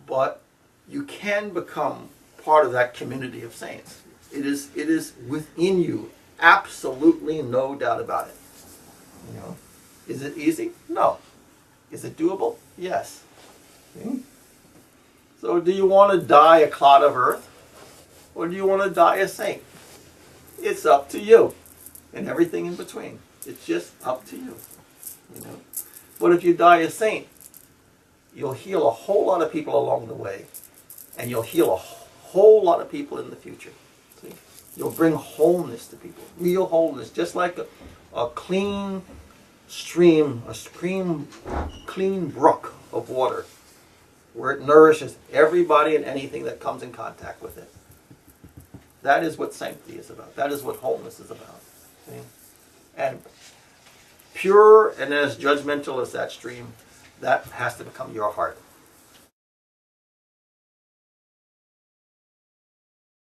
But you can become part of that community of saints. It is within you. Absolutely no doubt about it. You know, is it easy? No. Is it doable? Yes. See? So do you want to die a clod of earth? Or do you want to die a saint? It's up to you. And everything in between. It's just up to you. You know. But if you die a saint, you'll heal a whole lot of people along the way. And you'll heal a whole lot of people in the future. See? You'll bring wholeness to people. Real wholeness. Just like a clean stream, clean brook of water, where it nourishes everybody and anything that comes in contact with it. That is what sanctity is about. That is what wholeness is about. See? And pure and as judgmental as that stream, that has to become your heart.